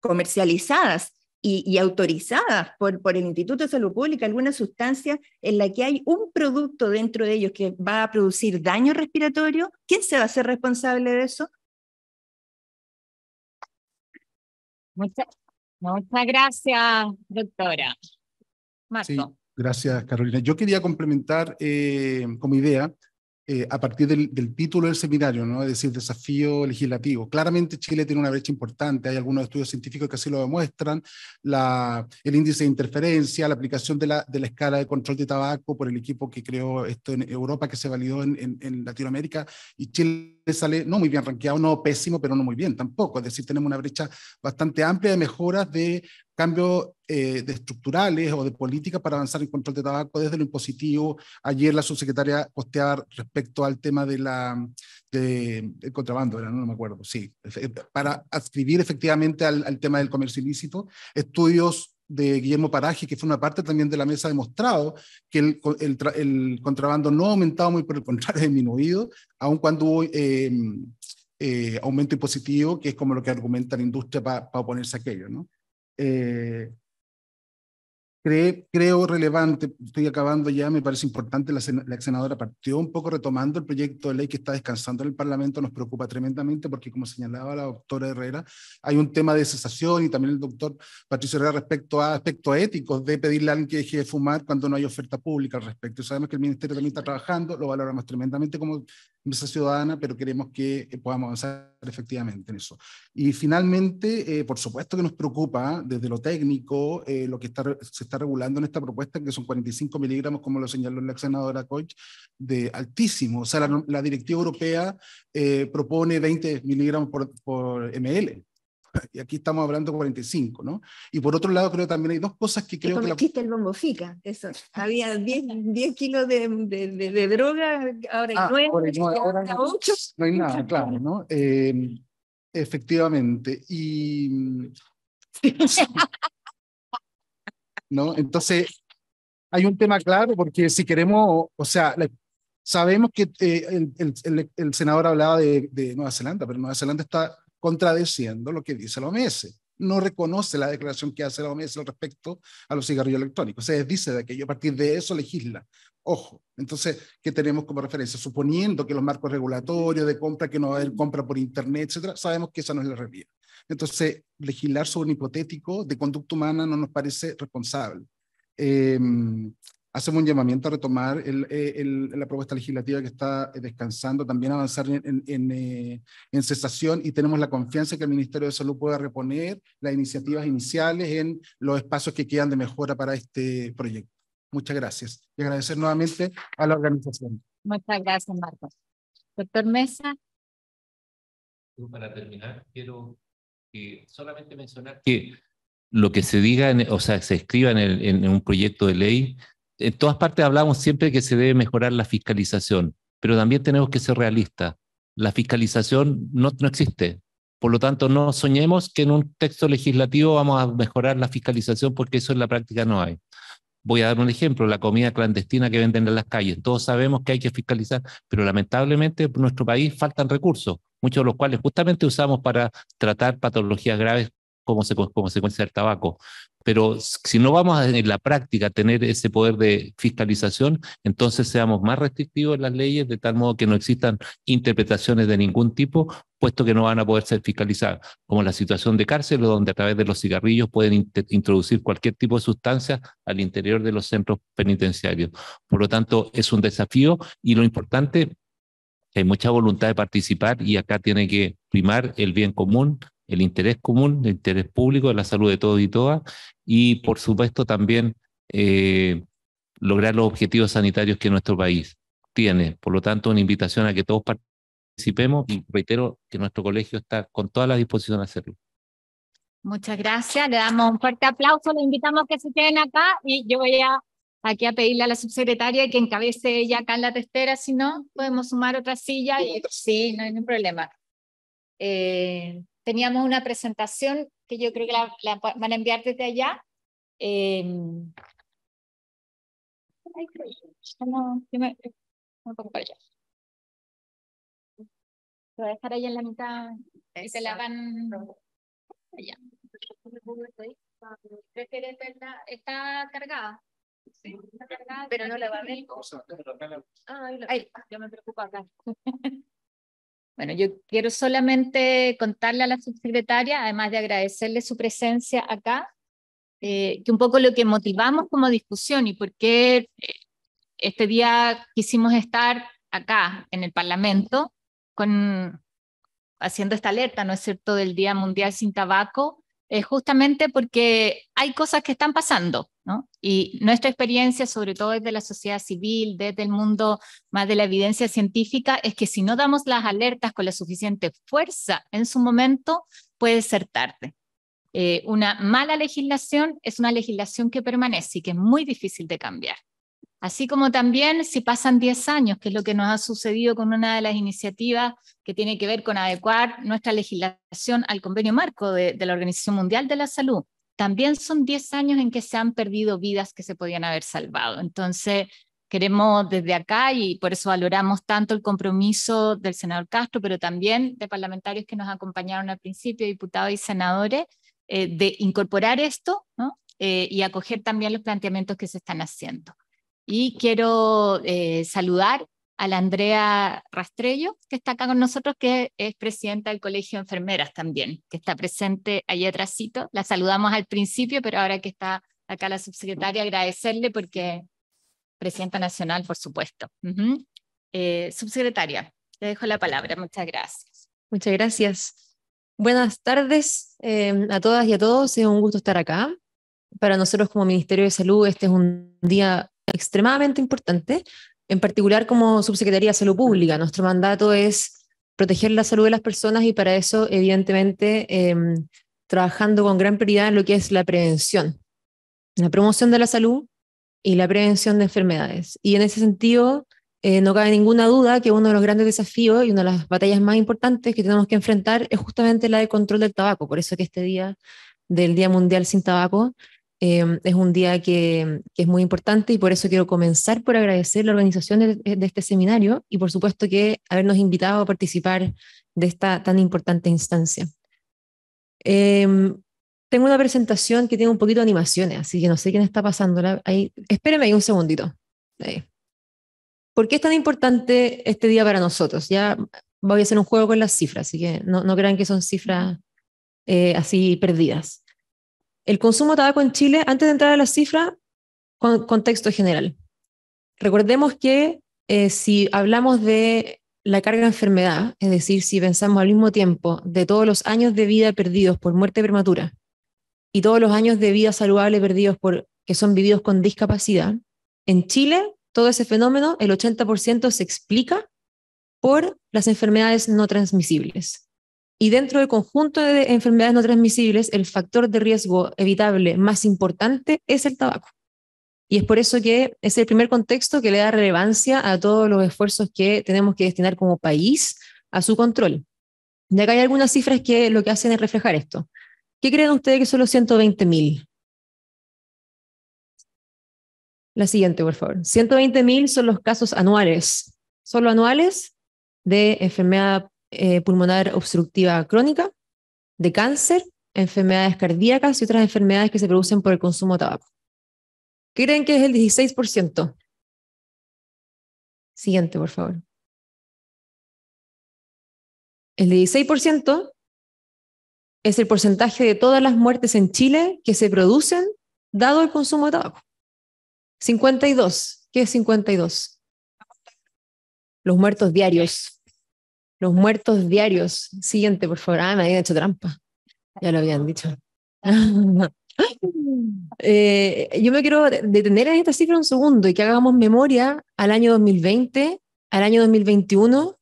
comercializadas y autorizadas por el Instituto de Salud Pública algunas sustancias en la que hay un producto dentro de ellos que va a producir daño respiratorio, ¿quién se va a hacer responsable de eso? Muchas gracias, doctora. Marco. Sí, gracias, Carolina. Yo quería complementar como idea, a partir del título del seminario, ¿no? Es decir, desafío legislativo. Claramente Chile tiene una brecha importante, hay algunos estudios científicos que así lo demuestran, el índice de interferencia, la aplicación de la escala de control de tabaco por el equipo que creó esto en Europa, que se validó en Latinoamérica, y Chile sale no muy bien rankeado, no pésimo, pero no muy bien tampoco. Es decir, tenemos una brecha bastante amplia de mejoras de cambios de estructurales o de políticas para avanzar en control de tabaco desde lo impositivo. Ayer la subsecretaria posteaba respecto al tema del contrabando, no me acuerdo, sí, para adscribir efectivamente al tema del comercio ilícito. Estudios de Guillermo Paraje, que fue una parte también de la mesa, ha demostrado que el contrabando no ha aumentado, muy por el contrario, ha disminuido, aun cuando hubo aumento impositivo, que es como lo que argumenta la industria para oponerse a aquello, ¿no? Creo relevante, estoy acabando ya, me parece importante, la ex senadora partió un poco retomando el proyecto de ley que está descansando en el Parlamento, nos preocupa tremendamente porque, como señalaba la doctora Herrera, hay un tema de cesación, y también el doctor Patricio Herrera respecto a aspectos éticos de pedirle a alguien que deje de fumar cuando no hay oferta pública al respecto. Sabemos que el Ministerio también está trabajando, lo valoramos tremendamente como mesa ciudadana, pero queremos que podamos avanzar efectivamente en eso. Y finalmente, por supuesto que nos preocupa desde lo técnico lo que se está regulando en esta propuesta, que son 45 miligramos, como lo señaló la ex senadora Koch, de altísimo. O sea, la directiva europea propone 20 miligramos por ml. y aquí estamos hablando de 45, ¿no? Y por otro lado, creo que también hay dos cosas que creo que... Existe el bombo fica, eso. Había 10 kilos de droga, ahora hay 9, ahora no hay nada, claro, ¿no? Efectivamente. Y... ¿no? Entonces, hay un tema claro, porque si queremos, o sea, sabemos que el senador hablaba de Nueva Zelanda, pero Nueva Zelanda está contradeciendo lo que dice la OMS. No reconoce la declaración que hace la OMS respecto a los cigarrillos electrónicos. Se desdice de aquello, a partir de eso legisla. Ojo, entonces, ¿qué tenemos como referencia? Suponiendo que los marcos regulatorios de compra, que no va a haber compra por internet, etcétera, sabemos que esa no es la realidad. Entonces, legislar sobre un hipotético de conducta humana no nos parece responsable. Hacemos un llamamiento a retomar la propuesta legislativa que está descansando, también avanzar en cesación, y tenemos la confianza que el Ministerio de Salud pueda reponer las iniciativas iniciales en los espacios que quedan de mejora para este proyecto. Muchas gracias. Y agradecer nuevamente a la organización. Muchas gracias, Marcos. Doctor Mesa. Para terminar, quiero solamente mencionar que lo que se diga, o sea, se escriba en un proyecto de ley, en todas partes hablamos siempre que se debe mejorar la fiscalización, pero también tenemos que ser realistas. La fiscalización no existe. Por lo tanto, no soñemos que en un texto legislativo vamos a mejorar la fiscalización, porque eso en la práctica no hay. Voy a dar un ejemplo: la comida clandestina que venden en las calles. Todos sabemos que hay que fiscalizar, pero lamentablemente en nuestro país faltan recursos, muchos de los cuales justamente usamos para tratar patologías graves como consecuencia del tabaco. Pero si no vamos en la práctica a tener ese poder de fiscalización, entonces seamos más restrictivos en las leyes, de tal modo que no existan interpretaciones de ningún tipo, puesto que no van a poder ser fiscalizadas, como la situación de cárcel, donde a través de los cigarrillos pueden introducir cualquier tipo de sustancia al interior de los centros penitenciarios. Por lo tanto, es un desafío, y lo importante es que hay mucha voluntad de participar, y acá tiene que primar el bien común, el interés común, el interés público, de la salud de todos y todas, y por supuesto también lograr los objetivos sanitarios que nuestro país tiene. Por lo tanto, una invitación a que todos participemos, y reitero que nuestro colegio está con toda la disposición a hacerlo. Muchas gracias, le damos un fuerte aplauso, le invitamos a que se queden acá, y yo voy aquí a pedirle a la subsecretaria que encabece ella acá en la testera. Si no, podemos sumar otra silla, y sí, no hay ningún problema. Teníamos una presentación que yo creo que la van a enviar desde allá. Me pongo para allá. Lo voy a dejar ahí en la mitad y se la van allá. ¿Prefieres verla? ¿Está cargada? Sí, está cargada, pero no la va a ver. Ahí, yo me preocupo acá. Bueno, yo quiero solamente contarle a la subsecretaria, además de agradecerle su presencia acá, que un poco lo que motivamos como discusión y por qué este día quisimos estar acá en el Parlamento haciendo esta alerta, ¿no es cierto?, del Día Mundial Sin Tabaco, justamente porque hay cosas que están pasando, ¿no? Y nuestra experiencia, sobre todo desde la sociedad civil, desde el mundo más de la evidencia científica, es que si no damos las alertas con la suficiente fuerza en su momento, puede ser tarde. Una mala legislación es una legislación que permanece y que es muy difícil de cambiar. Así como también si pasan 10 años, que es lo que nos ha sucedido con una de las iniciativas que tiene que ver con adecuar nuestra legislación al convenio marco de la Organización Mundial de la Salud, también son 10 años en que se han perdido vidas que se podían haber salvado. Entonces, queremos desde acá, y por eso valoramos tanto el compromiso del senador Castro, pero también de parlamentarios que nos acompañaron al principio, diputados y senadores, de incorporar esto, ¿no? Y acoger también los planteamientos que se están haciendo. Y quiero saludar a la Andrea Rastrello, que está acá con nosotros, que es presidenta del Colegio de Enfermeras también, que está presente allí atrásito. La saludamos al principio, pero ahora que está acá la subsecretaria, agradecerle porque presidenta nacional, por supuesto. Subsecretaria, le dejo la palabra. Muchas gracias. Muchas gracias. Buenas tardes a todas y a todos. Es un gusto estar acá. Para nosotros como Ministerio de Salud este es un día extremadamente importante, en particular como Subsecretaría de Salud Pública. Nuestro mandato es proteger la salud de las personas y para eso, evidentemente, trabajando con gran prioridad en lo que es la prevención, la promoción de la salud y la prevención de enfermedades. Y en ese sentido, no cabe ninguna duda que uno de los grandes desafíos y una de las batallas más importantes que tenemos que enfrentar es justamente la de control del tabaco. Por eso que este día del Día Mundial sin Tabaco es un día que es muy importante y por eso quiero comenzar por agradecer la organización de este seminario y por supuesto que habernos invitado a participar de esta tan importante instancia. Tengo una presentación que tiene un poquito de animaciones, así que no sé quién está pasándola. Ahí, espéreme ahí un segundito. Ahí. ¿Por qué es tan importante este día para nosotros? Ya voy a hacer un juego con las cifras, así que no crean que son cifras así perdidas. El consumo de tabaco en Chile, antes de entrar a las cifras, contexto general. Recordemos que si hablamos de la carga de enfermedad, es decir, si pensamos al mismo tiempo de todos los años de vida perdidos por muerte prematura y todos los años de vida saludable perdidos que son vividos con discapacidad, en Chile todo ese fenómeno, el 80% se explica por las enfermedades no transmisibles. Y dentro del conjunto de enfermedades no transmisibles, el factor de riesgo evitable más importante es el tabaco. Y es por eso que es el primer contexto que le da relevancia a todos los esfuerzos que tenemos que destinar como país a su control. Y acá hay algunas cifras que lo que hacen es reflejar esto. ¿Qué creen ustedes que son los 120.000? La siguiente, por favor. 120.000 son los casos anuales, solo anuales, de enfermedad pulmonar obstructiva crónica, de cáncer, enfermedades cardíacas y otras enfermedades que se producen por el consumo de tabaco. ¿Qué creen que es el 16%? Siguiente, por favor. El 16% es el porcentaje de todas las muertes en Chile que se producen dado el consumo de tabaco. 52. ¿Qué es 52? Los muertos diarios. Los muertos diarios. Siguiente, por favor. Me habían hecho trampa. Ya lo habían dicho. Yo me quiero detener en esta cifra un segundo y que hagamos memoria al año 2020, al año 2021,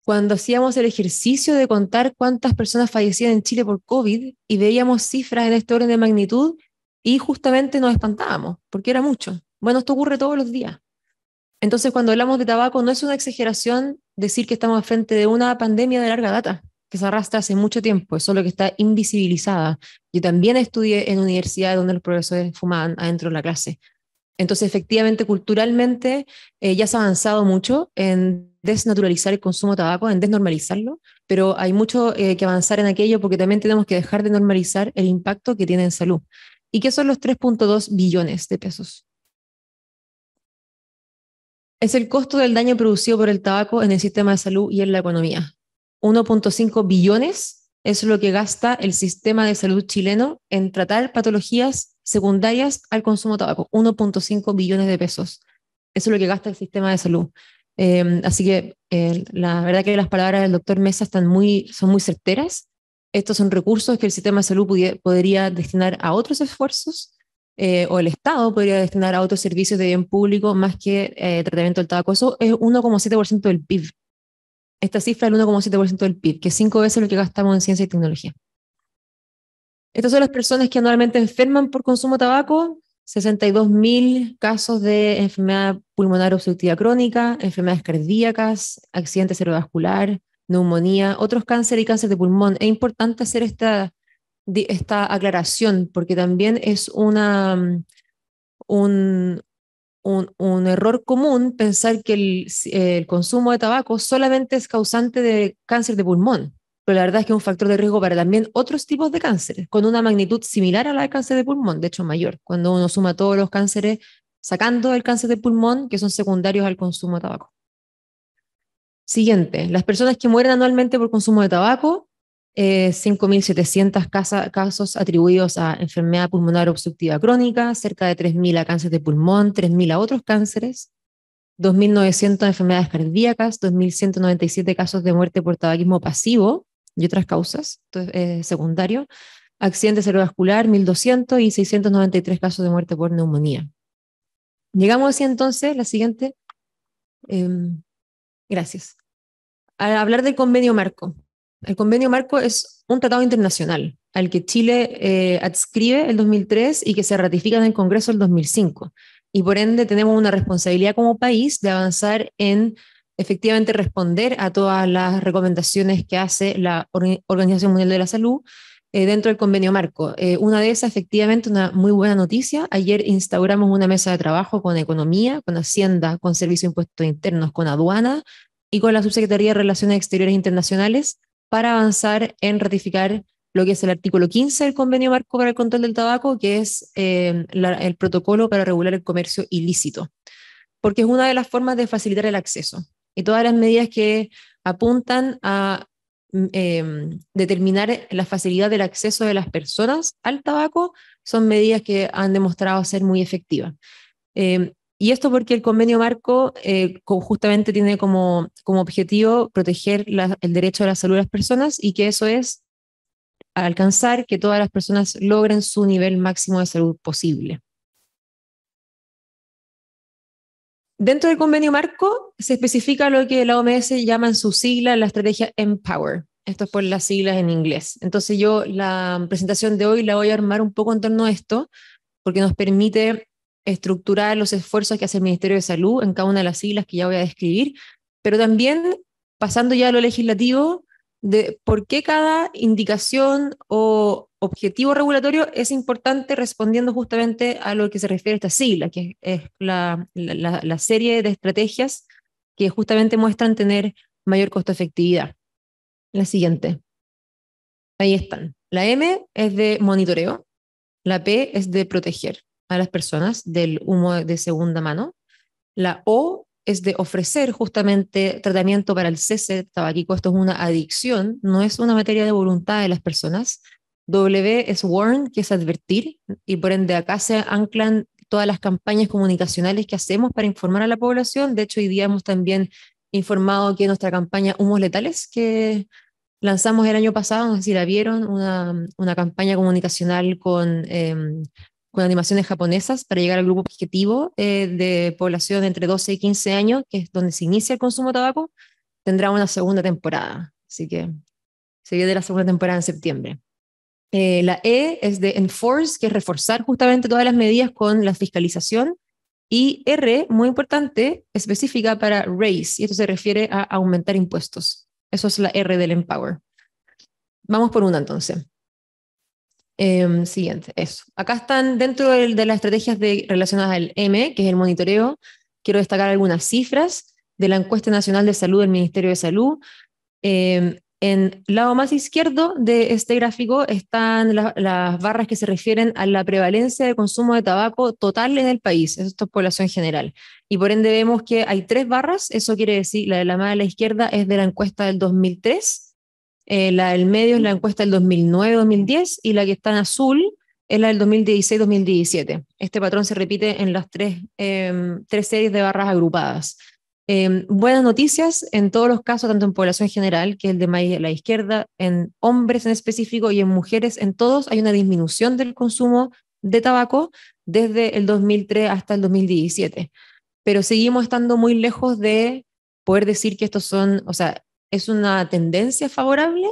cuando hacíamos el ejercicio de contar cuántas personas fallecían en Chile por COVID y veíamos cifras en este orden de magnitud y justamente nos espantábamos, porque era mucho. Bueno, esto ocurre todos los días. Entonces, cuando hablamos de tabaco, no es una exageración decir que estamos frente de una pandemia de larga data, que se arrastra hace mucho tiempo, es solo que está invisibilizada. Yo también estudié en universidades donde los profesores fumaban adentro de la clase. Entonces, efectivamente, culturalmente, ya se ha avanzado mucho en desnaturalizar el consumo de tabaco, en desnormalizarlo, pero hay mucho que avanzar en aquello porque también tenemos que dejar de normalizar el impacto que tiene en salud. ¿Y qué son los 3.2 billones de pesos? Es el costo del daño producido por el tabaco en el sistema de salud y en la economía. 1.5 billones es lo que gasta el sistema de salud chileno en tratar patologías secundarias al consumo de tabaco. 1.5 billones de pesos. Eso es lo que gasta el sistema de salud. Así que la verdad que las palabras del doctor Mesa son muy certeras. Estos son recursos que el sistema de salud podría destinar a otros esfuerzos, o el Estado podría destinar a otros servicios de bien público más que tratamiento del tabaco. Eso es 1,7% del PIB. Esta cifra es el 1,7% del PIB, que es 5 veces lo que gastamos en ciencia y tecnología. Estas son las personas que anualmente enferman por consumo de tabaco. 62.000 casos de enfermedad pulmonar obstructiva crónica, enfermedades cardíacas, accidente cerebrovascular, neumonía, otros cánceres y cáncer de pulmón. Es importante hacer esta aclaración porque también es un error común pensar que el consumo de tabaco solamente es causante de cáncer de pulmón, pero la verdad es que es un factor de riesgo para también otros tipos de cánceres, con una magnitud similar a la del cáncer de pulmón, de hecho mayor, cuando uno suma todos los cánceres, sacando el cáncer de pulmón, que son secundarios al consumo de tabaco. Siguiente, las personas que mueren anualmente por consumo de tabaco, 5.700 casos atribuidos a enfermedad pulmonar obstructiva crónica, cerca de 3.000 a cáncer de pulmón, 3.000 a otros cánceres, 2.900 enfermedades cardíacas, 2.197 casos de muerte por tabaquismo pasivo y otras causas, secundario, accidente cerebrovascular, 1.200 y 693 casos de muerte por neumonía. Llegamos así entonces, la siguiente. Gracias. al hablar del convenio marco. El convenio marco es un tratado internacional al que Chile adscribe el 2003 y que se ratifica en el Congreso el 2005. Y por ende tenemos una responsabilidad como país de avanzar en efectivamente responder a todas las recomendaciones que hace la Organización Mundial de la Salud dentro del convenio marco. Una de esas, efectivamente, una muy buena noticia. Ayer instauramos una mesa de trabajo con Economía, con Hacienda, con Servicio de Impuestos Internos, con Aduana y con la Subsecretaría de Relaciones Exteriores Internacionales para avanzar en ratificar lo que es el artículo 15 del Convenio Marco para el Control del Tabaco, que es el protocolo para regular el comercio ilícito, porque es una de las formas de facilitar el acceso. Y todas las medidas que apuntan a determinar la facilidad del acceso de las personas al tabaco son medidas que han demostrado ser muy efectivas. Y esto porque el convenio marco justamente tiene como objetivo proteger el derecho a la salud de las personas y que eso es alcanzar que todas las personas logren su nivel máximo de salud posible. Dentro del convenio marco se especifica lo que la OMS llama en su sigla la estrategia Empower. Esto es por las siglas en inglés. Entonces yo la presentación de hoy la voy a armar un poco en torno a esto, porque nos permite estructurar los esfuerzos que hace el Ministerio de Salud en cada una de las siglas que ya voy a describir, pero también pasando ya a lo legislativo, de por qué cada indicación o objetivo regulatorio es importante respondiendo justamente a lo que se refiere a esta sigla, que es la serie de estrategias que justamente muestran tener mayor costo-efectividad. La siguiente. Ahí están. La M es de monitoreo, la P es de proteger a las personas del humo de segunda mano, la O es de ofrecer justamente tratamiento para el cese tabáquico. Esto es una adicción, no es una materia de voluntad de las personas. W es warn, que es advertir, y por ende acá se anclan todas las campañas comunicacionales que hacemos para informar a la población. De hecho, hoy día hemos también informado que nuestra campaña Humos Letales, que lanzamos el año pasado, no sé si la vieron, una campaña comunicacional con animaciones japonesas para llegar al grupo objetivo de población entre 12 y 15 años, que es donde se inicia el consumo de tabaco, tendrá una segunda temporada. Así que se viene la segunda temporada en septiembre. La E es de enforce, que es reforzar justamente todas las medidas con la fiscalización. Y R, muy importante, específica para raise, y esto se refiere a aumentar impuestos. Eso es la R del Empower. Vamos por una entonces. Siguiente, eso. Acá están dentro de las estrategias relacionadas al M, que es el monitoreo. Quiero destacar algunas cifras de la encuesta nacional de salud del Ministerio de Salud. En el lado más izquierdo de este gráfico están las barras que se refieren a la prevalencia de consumo de tabaco total en el país. Esto es población general. Y por ende vemos que hay 3 barras. Eso quiere decir, la de la más a la izquierda es de la encuesta del 2003. La del medio es la encuesta del 2009-2010 y la que está en azul es la del 2016-2017. Este patrón se repite en las tres series de barras agrupadas. Buenas noticias en todos los casos, tanto en población general, que es el de más a la izquierda, en hombres en específico y en mujeres, en todos hay una disminución del consumo de tabaco desde el 2003 hasta el 2017. Pero seguimos estando muy lejos de poder decir que estos son, o sea, es una tendencia favorable,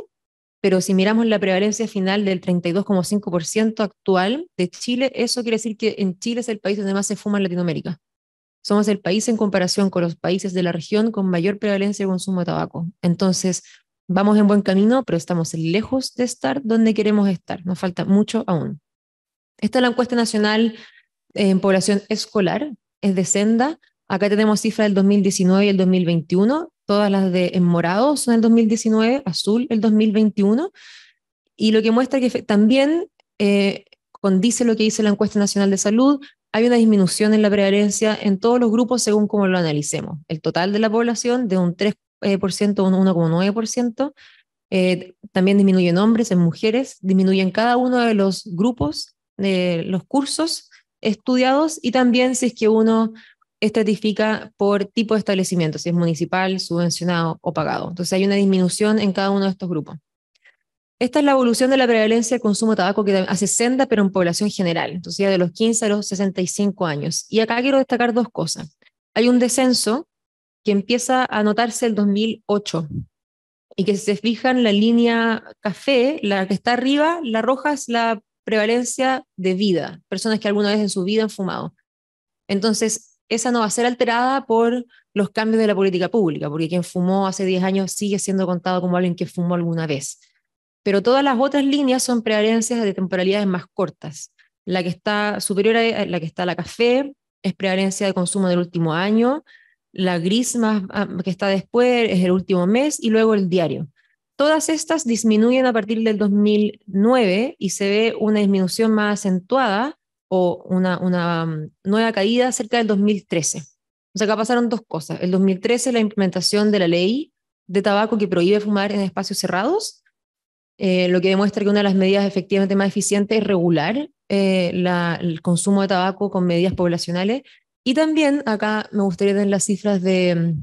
pero si miramos la prevalencia final del 32,5% actual de Chile, eso quiere decir que en Chile es el país donde más se fuma en Latinoamérica. Somos el país en comparación con los países de la región con mayor prevalencia de consumo de tabaco. Entonces, vamos en buen camino, pero estamos lejos de estar donde queremos estar. Nos falta mucho aún. Esta es la encuesta nacional en población escolar, es de Senda. Acá tenemos cifras del 2019 y el 2021. Todas las en morado son el 2019, azul el 2021. Y lo que muestra que también condice lo que dice la encuesta nacional de salud. Hay una disminución en la prevalencia en todos los grupos según como lo analicemos. El total de la población de un 3% a un 1,9%. También disminuye en hombres, en mujeres, disminuye en cada uno de los grupos, los cursos estudiados, y también si es que uno estratifica por tipo de establecimiento, si es municipal, subvencionado o pagado. Entonces hay una disminución en cada uno de estos grupos. Esta es la evolución de la prevalencia del consumo de tabaco que hace Senda, pero en población general, entonces ya de los 15 a los 65 años. Y acá quiero destacar 2 cosas. Hay un descenso que empieza a notarse el 2008, Y que si se fijan, la línea café, la que está arriba, la roja es la prevalencia de vida, personas que alguna vez en su vida han fumado. Entonces, esa no va a ser alterada por los cambios de la política pública, porque quien fumó hace 10 años sigue siendo contado como alguien que fumó alguna vez. Pero todas las otras líneas son prevalencias de temporalidades más cortas. La que está superior a la que está la café es prevalencia de consumo del último año, la gris que está después es el último mes y luego el diario. Todas estas disminuyen a partir del 2009 y se ve una disminución más acentuada o una nueva caída cerca del 2013. O sea, acá pasaron dos cosas. El 2013, la implementación de la ley de tabaco que prohíbe fumar en espacios cerrados, lo que demuestra que una de las medidas efectivamente más eficientes es regular el consumo de tabaco con medidas poblacionales. Y también acá me gustaría tener las cifras de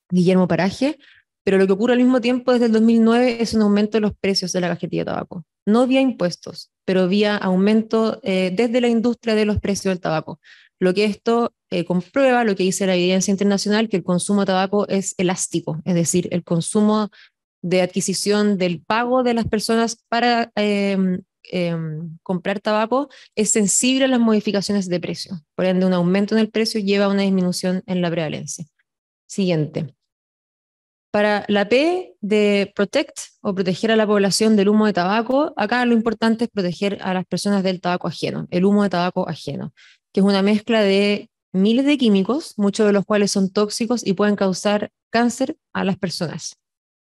Guillermo Paraje, pero lo que ocurre al mismo tiempo desde el 2009 es un aumento de los precios de la cajetilla de tabaco. No vía impuestos, pero vía aumento desde la industria de los precios del tabaco. Lo que esto comprueba, lo que dice la evidencia internacional, que el consumo de tabaco es elástico, es decir, el consumo de adquisición del pago de las personas para comprar tabaco es sensible a las modificaciones de precio. Por ende, un aumento en el precio lleva a una disminución en la prevalencia. Siguiente. Para la P de Protect o proteger a la población del humo de tabaco, acá lo importante es proteger a las personas del tabaco ajeno, el humo de tabaco ajeno, que es una mezcla de miles de químicos, muchos de los cuales son tóxicos y pueden causar cáncer a las personas.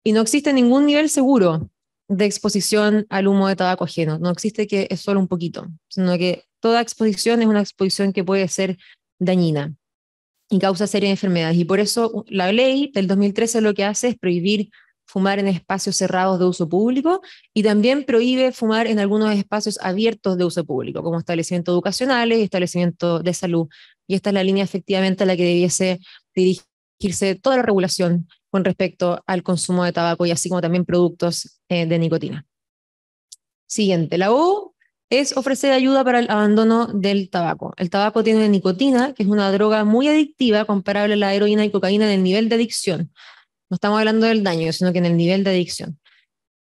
Y no existe ningún nivel seguro de exposición al humo de tabaco ajeno. No existe que es solo un poquito, sino que toda exposición es una exposición que puede ser dañina y causa serias enfermedades. Y por eso la ley del 2013 lo que hace es prohibir fumar en espacios cerrados de uso público y también prohíbe fumar en algunos espacios abiertos de uso público, como establecimientos educacionales y establecimientos de salud. Y esta es la línea efectivamente a la que debiese dirigirse toda la regulación con respecto al consumo de tabaco y así como también productos de nicotina. Siguiente, la O es ofrecer ayuda para el abandono del tabaco. El tabaco tiene nicotina, que es una droga muy adictiva, comparable a la heroína y cocaína en el nivel de adicción. No estamos hablando del daño, sino que en el nivel de adicción.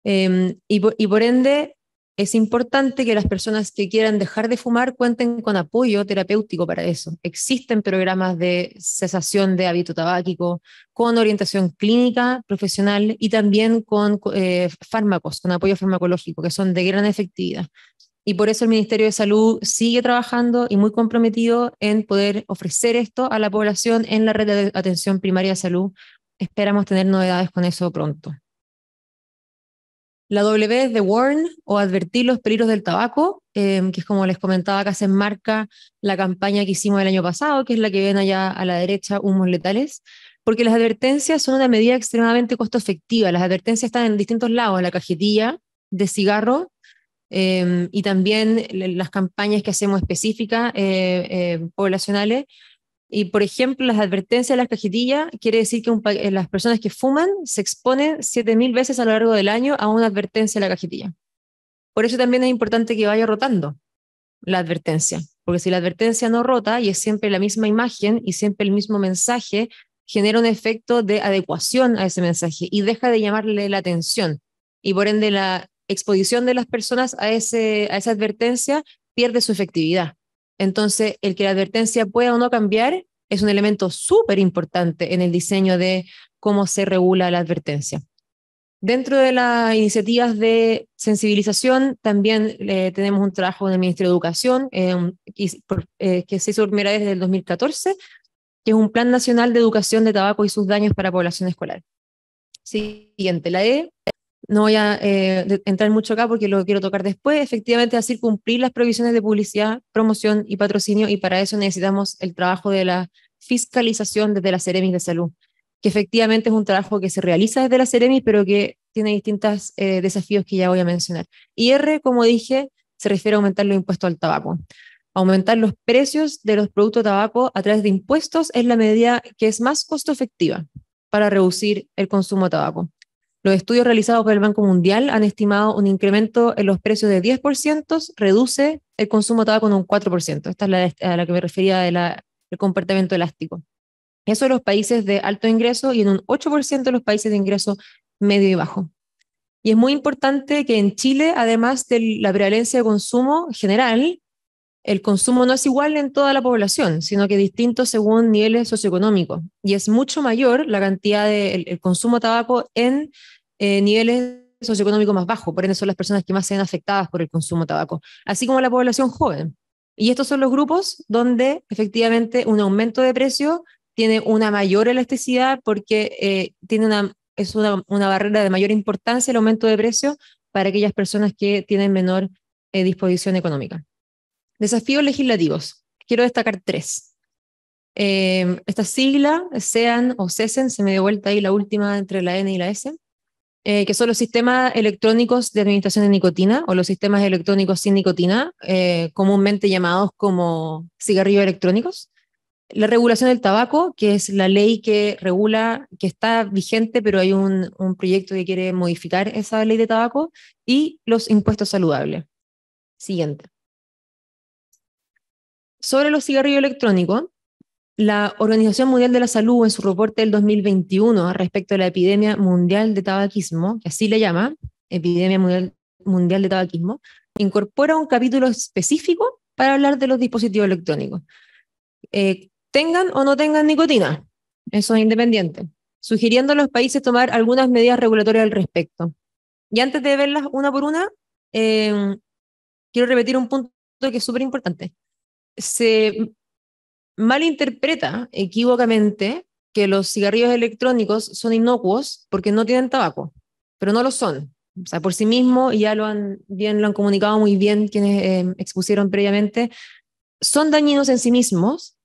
Y por ende, es importante que las personas que quieran dejar de fumar cuenten con apoyo terapéutico para eso. Existen programas de cesación de hábito tabáquico con orientación clínica, profesional y también con fármacos, con apoyo farmacológico, que son de gran efectividad. Y por eso el Ministerio de Salud sigue trabajando y muy comprometido en poder ofrecer esto a la población en la red de atención primaria de salud. Esperamos tener novedades con eso pronto. La W es de warn o advertir los peligros del tabaco, que es como les comentaba, acá se enmarca la campaña que hicimos el año pasado, que es la que ven allá a la derecha, humos letales, porque las advertencias son una medida extremadamente costo efectiva. Las advertencias están en distintos lados, la cajetilla de cigarro y también las campañas que hacemos específicas poblacionales. Y, por ejemplo, las advertencias de las cajetillas quiere decir que las personas que fuman se exponen 7.000 veces a lo largo del año a una advertencia de la cajetilla. Por eso también es importante que vaya rotando la advertencia, porque si la advertencia no rota y es siempre la misma imagen y siempre el mismo mensaje, genera un efecto de adecuación a ese mensaje y deja de llamarle la atención. Y por ende la exposición de las personas a esa advertencia pierde su efectividad. Entonces, el que la advertencia pueda o no cambiar es un elemento súper importante en el diseño de cómo se regula la advertencia. Dentro de las iniciativas de sensibilización, también tenemos un trabajo en el Ministerio de Educación que se hizo por primera vez desde el 2014, que es un Plan Nacional de Educación de Tabaco y sus Daños para Población Escolar. Siguiente, la E. No voy a entrar mucho acá porque lo quiero tocar después. Efectivamente, hacer cumplir las provisiones de publicidad, promoción y patrocinio, y para eso necesitamos el trabajo de la fiscalización desde la Ceremis de Salud, que efectivamente es un trabajo que se realiza desde la Ceremis, pero que tiene distintos desafíos que ya voy a mencionar. Y R, como dije, se refiere a aumentar los impuestos al tabaco. Aumentar los precios de los productos de tabaco a través de impuestos es la medida que es más costo efectiva para reducir el consumo de tabaco. Los estudios realizados por el Banco Mundial han estimado un incremento en los precios de 10%, reduce el consumo de tabaco en un 4%. Esta es a la que me refería del comportamiento elástico. Eso en los países de alto ingreso y en un 8% de los países de ingreso medio y bajo. Y es muy importante que en Chile, además de la prevalencia de consumo general, el consumo no es igual en toda la población, sino que distinto según niveles socioeconómicos. Y es mucho mayor la cantidad de el consumo de tabaco en niveles socioeconómicos más bajos, por ende son las personas que más se ven afectadas por el consumo de tabaco, así como la población joven. Y estos son los grupos donde efectivamente un aumento de precio tiene una mayor elasticidad porque es una barrera de mayor importancia el aumento de precio para aquellas personas que tienen menor disposición económica. Desafíos legislativos. Quiero destacar 3. Esta sigla, SEAN o CESEN, se me dio vuelta ahí la última entre la N y la S, que son los sistemas electrónicos de administración de nicotina o los sistemas electrónicos sin nicotina, comúnmente llamados como cigarrillos electrónicos. La regulación del tabaco, que es la ley que regula, que está vigente, pero hay un proyecto que quiere modificar esa ley de tabaco, y los impuestos saludables. Siguiente. Sobre los cigarrillos electrónicos, la Organización Mundial de la Salud, en su reporte del 2021 respecto a la epidemia mundial de tabaquismo, que así le llama, epidemia mundial de tabaquismo, incorpora un capítulo específico para hablar de los dispositivos electrónicos. Tengan o no tengan nicotina, eso es independiente, sugiriendo a los países tomar algunas medidas regulatorias al respecto. Y antes de verlas una por una, quiero repetir un punto que es súper importante. Se malinterpreta equívocamente que los cigarrillos electrónicos son inocuos porque no tienen tabaco, pero no lo son. O sea, por sí mismo, y ya lo han comunicado muy bien quienes expusieron previamente, son dañinos en sí mismos,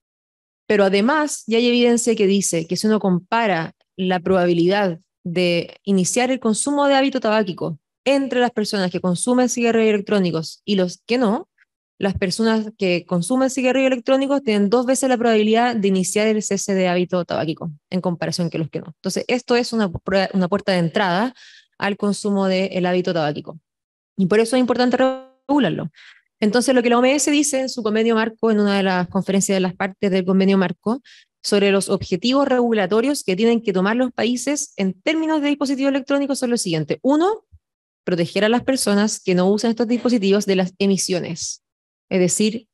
pero además ya hay evidencia que dice que si uno compara la probabilidad de iniciar el consumo de hábito tabáquico entre las personas que consumen cigarrillos electrónicos y los que no, las personas que consumen cigarrillos electrónicos tienen 2 veces la probabilidad de iniciar el cese de hábito tabáquico en comparación que los que no. Entonces, esto es una puerta de entrada al consumo del hábito tabáquico. Y por eso es importante regularlo. Entonces, lo que la OMS dice en su convenio marco, en una de las conferencias de las partes del convenio marco, sobre los objetivos regulatorios que tienen que tomar los países en términos de dispositivos electrónicos son los siguientes. 1, proteger a las personas que no usan estos dispositivos de las emisiones. Es decir,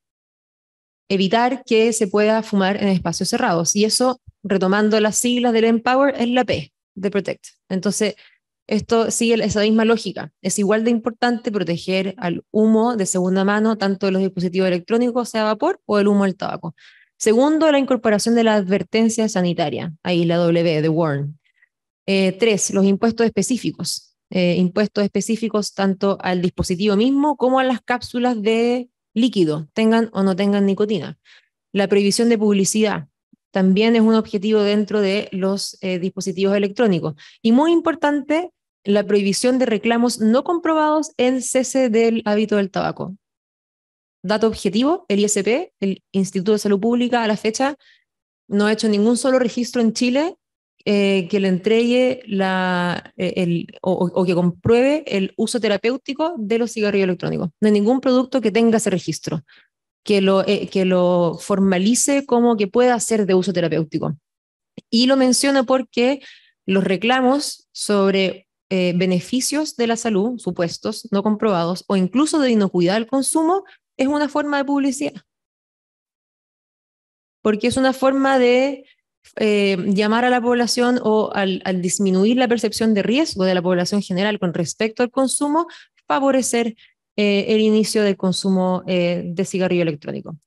evitar que se pueda fumar en espacios cerrados. Y eso, retomando las siglas del Empower, es la P, de Protect. Entonces, esto sigue esa misma lógica. Es igual de importante proteger al humo de segunda mano, tanto de los dispositivos electrónicos, sea vapor, o el humo del tabaco. Segundo, la incorporación de la advertencia sanitaria, ahí la W, de warn. 3, los impuestos específicos. Impuestos específicos tanto al dispositivo mismo como a las cápsulas de líquido, tengan o no tengan nicotina. La prohibición de publicidad también es un objetivo dentro de los dispositivos electrónicos. Y muy importante, la prohibición de reclamos no comprobados en cese del hábito del tabaco. Dato objetivo, el ISP, el Instituto de Salud Pública, a la fecha no ha hecho ningún solo registro en Chile que le entregue o que compruebe el uso terapéutico de los cigarrillos electrónicos. No hay ningún producto que tenga ese registro, que lo formalice como que pueda ser de uso terapéutico. Y lo menciono porque los reclamos sobre beneficios de la salud, supuestos, no comprobados, o incluso de inocuidad al consumo, es una forma de publicidad. Porque es una forma de llamar a la población o al disminuir la percepción de riesgo de la población general con respecto al consumo, favorecer el inicio del consumo de cigarrillo electrónico.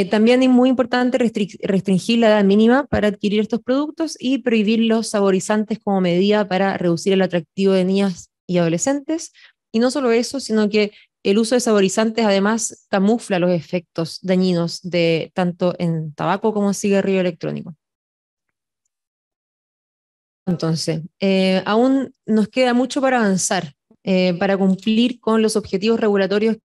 También es muy importante restringir la edad mínima para adquirir estos productos y prohibir los saborizantes como medida para reducir el atractivo de niñas y adolescentes. Y no solo eso, sino que el uso de saborizantes además camufla los efectos dañinos de tanto en tabaco como en cigarrillo electrónico. Entonces, aún nos queda mucho para avanzar, para cumplir con los objetivos regulatorios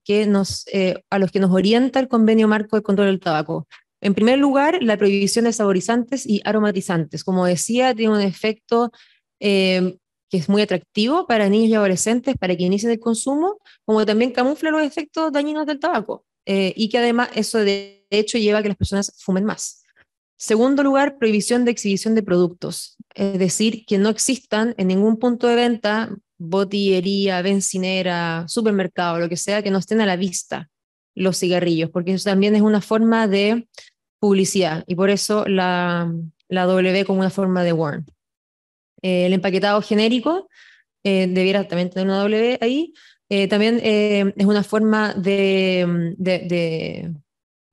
a los que nos orienta el Convenio Marco de Control del Tabaco. En primer lugar, la prohibición de saborizantes y aromatizantes. Como decía, tiene un efecto que es muy atractivo para niños y adolescentes para que inicien el consumo, como también camufla los efectos dañinos del tabaco, y que además eso de hecho lleva a que las personas fumen más. Segundo lugar, prohibición de exhibición de productos, es decir, que no existan en ningún punto de venta, botillería, bencinera, supermercado, lo que sea, que no estén a la vista los cigarrillos, porque eso también es una forma de publicidad y por eso la W como una forma de warn. El empaquetado genérico debiera también tener una W ahí. También es una forma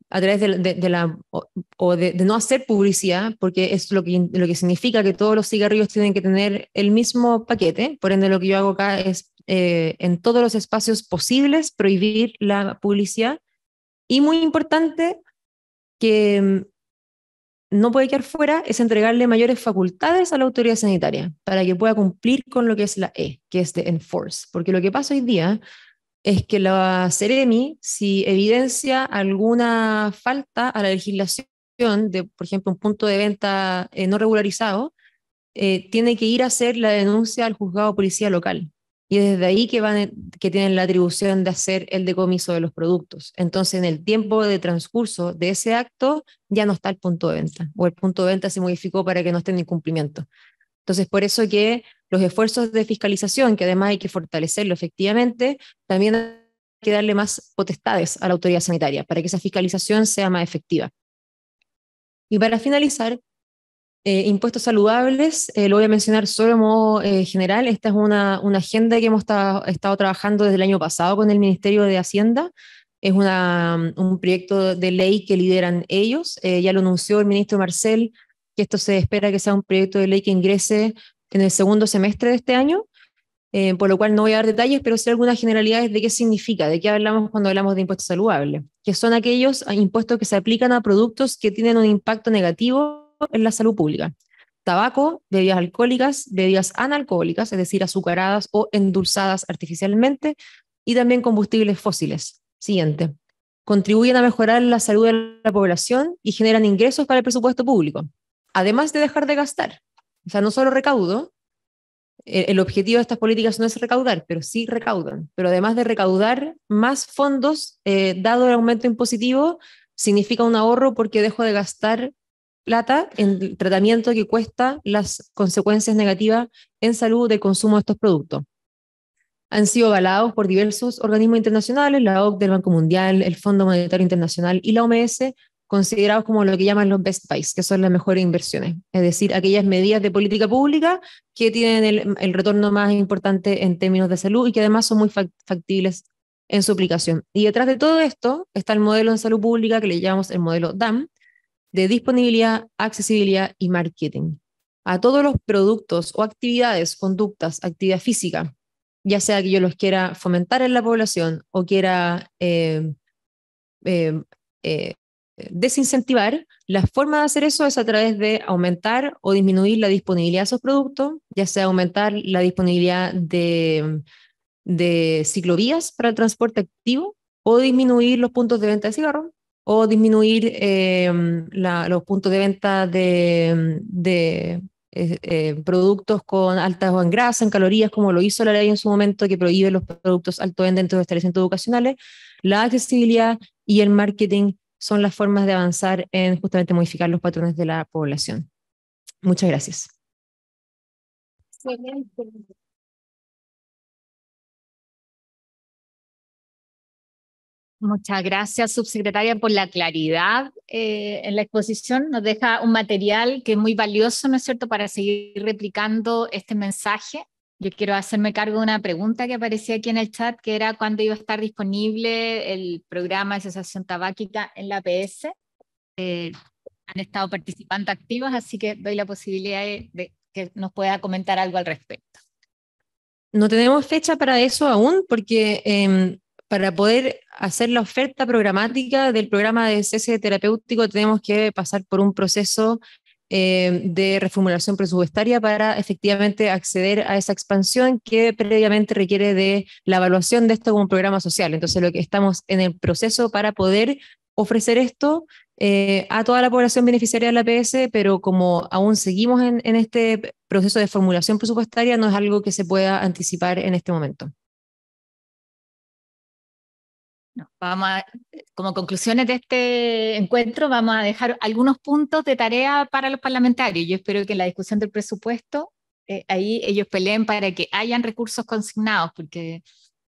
a través de no hacer publicidad, porque es lo que significa que todos los cigarrillos tienen que tener el mismo paquete. Por ende, lo que yo hago acá es, en todos los espacios posibles, prohibir la publicidad. Y muy importante, que no puede quedar fuera, es entregarle mayores facultades a la autoridad sanitaria para que pueda cumplir con lo que es la E, que es de enforce. Porque lo que pasa hoy día es que la Seremi, si evidencia alguna falta a la legislación de, por ejemplo, un punto de venta no regularizado, tiene que ir a hacer la denuncia al juzgado de policía local. Y desde ahí que tienen la atribución de hacer el decomiso de los productos. Entonces, en el tiempo de transcurso de ese acto, ya no está el punto de venta, o el punto de venta se modificó para que no esté en incumplimiento. Entonces, por eso que los esfuerzos de fiscalización, que además hay que fortalecerlo efectivamente, también hay que darle más potestades a la autoridad sanitaria para que esa fiscalización sea más efectiva. Y para finalizar, impuestos saludables, lo voy a mencionar solo de modo general. Esta es una agenda que hemos estado trabajando desde el año pasado con el Ministerio de Hacienda. Es un proyecto de ley que lideran ellos. Ya lo anunció el ministro Marcel, que esto se espera que sea un proyecto de ley que ingrese en el segundo semestre de este año, por lo cual no voy a dar detalles, pero sí algunas generalidades de qué significa, de qué hablamos cuando hablamos de impuestos saludables, que son aquellos impuestos que se aplican a productos que tienen un impacto negativo en la salud pública. Tabaco, bebidas alcohólicas, bebidas analcohólicas, es decir, azucaradas o endulzadas artificialmente, y también combustibles fósiles. Siguiente. Contribuyen a mejorar la salud de la población y generan ingresos para el presupuesto público, además de dejar de gastar. O sea, no solo recaudo, el objetivo de estas políticas no es recaudar, pero sí recaudan. Pero además de recaudar más fondos, dado el aumento impositivo, significa un ahorro porque dejo de gastar plata en el tratamiento que cuesta las consecuencias negativas en salud del consumo de estos productos. Han sido avalados por diversos organismos internacionales, la OCDE, el Banco Mundial, el Fondo Monetario Internacional y la OMS, considerados como lo que llaman los best buys, que son las mejores inversiones, es decir, aquellas medidas de política pública que tienen el retorno más importante en términos de salud y que además son muy factibles en su aplicación. Y detrás de todo esto está el modelo en salud pública que le llamamos el modelo DAM, de disponibilidad, accesibilidad y marketing. A todos los productos o actividades, conductas, actividad física, ya sea que yo los quiera fomentar en la población o quiera desincentivar, la forma de hacer eso es a través de aumentar o disminuir la disponibilidad de esos productos, ya sea aumentar la disponibilidad de ciclovías para el transporte activo o disminuir los puntos de venta de cigarros o disminuir los puntos de venta de productos con altas o en grasa, en calorías, como lo hizo la ley en su momento que prohíbe los productos alto en dentro de establecimientos educacionales. La accesibilidad y el marketing son las formas de avanzar en justamente modificar los patrones de la población. Muchas gracias. Muchas gracias, subsecretaria, por la claridad en la exposición. Nos deja un material que es muy valioso, ¿no es cierto?, para seguir replicando este mensaje. Yo quiero hacerme cargo de una pregunta que aparecía aquí en el chat, que era cuándo iba a estar disponible el programa de cesación tabáquica en la APS. Han estado participando activos, así que doy la posibilidad de que nos pueda comentar algo al respecto. No tenemos fecha para eso aún, porque para poder hacer la oferta programática del programa de cese terapéutico tenemos que pasar por un proceso de reformulación presupuestaria para efectivamente acceder a esa expansión que previamente requiere de la evaluación de esto como un programa social. Entonces, lo que estamos en el proceso para poder ofrecer esto a toda la población beneficiaria de la APS, pero como aún seguimos en este proceso de formulación presupuestaria, no es algo que se pueda anticipar en este momento. No, como conclusiones de este encuentro, vamos a dejar algunos puntos de tarea para los parlamentarios. Yo espero que en la discusión del presupuesto, ahí ellos peleen para que hayan recursos consignados, porque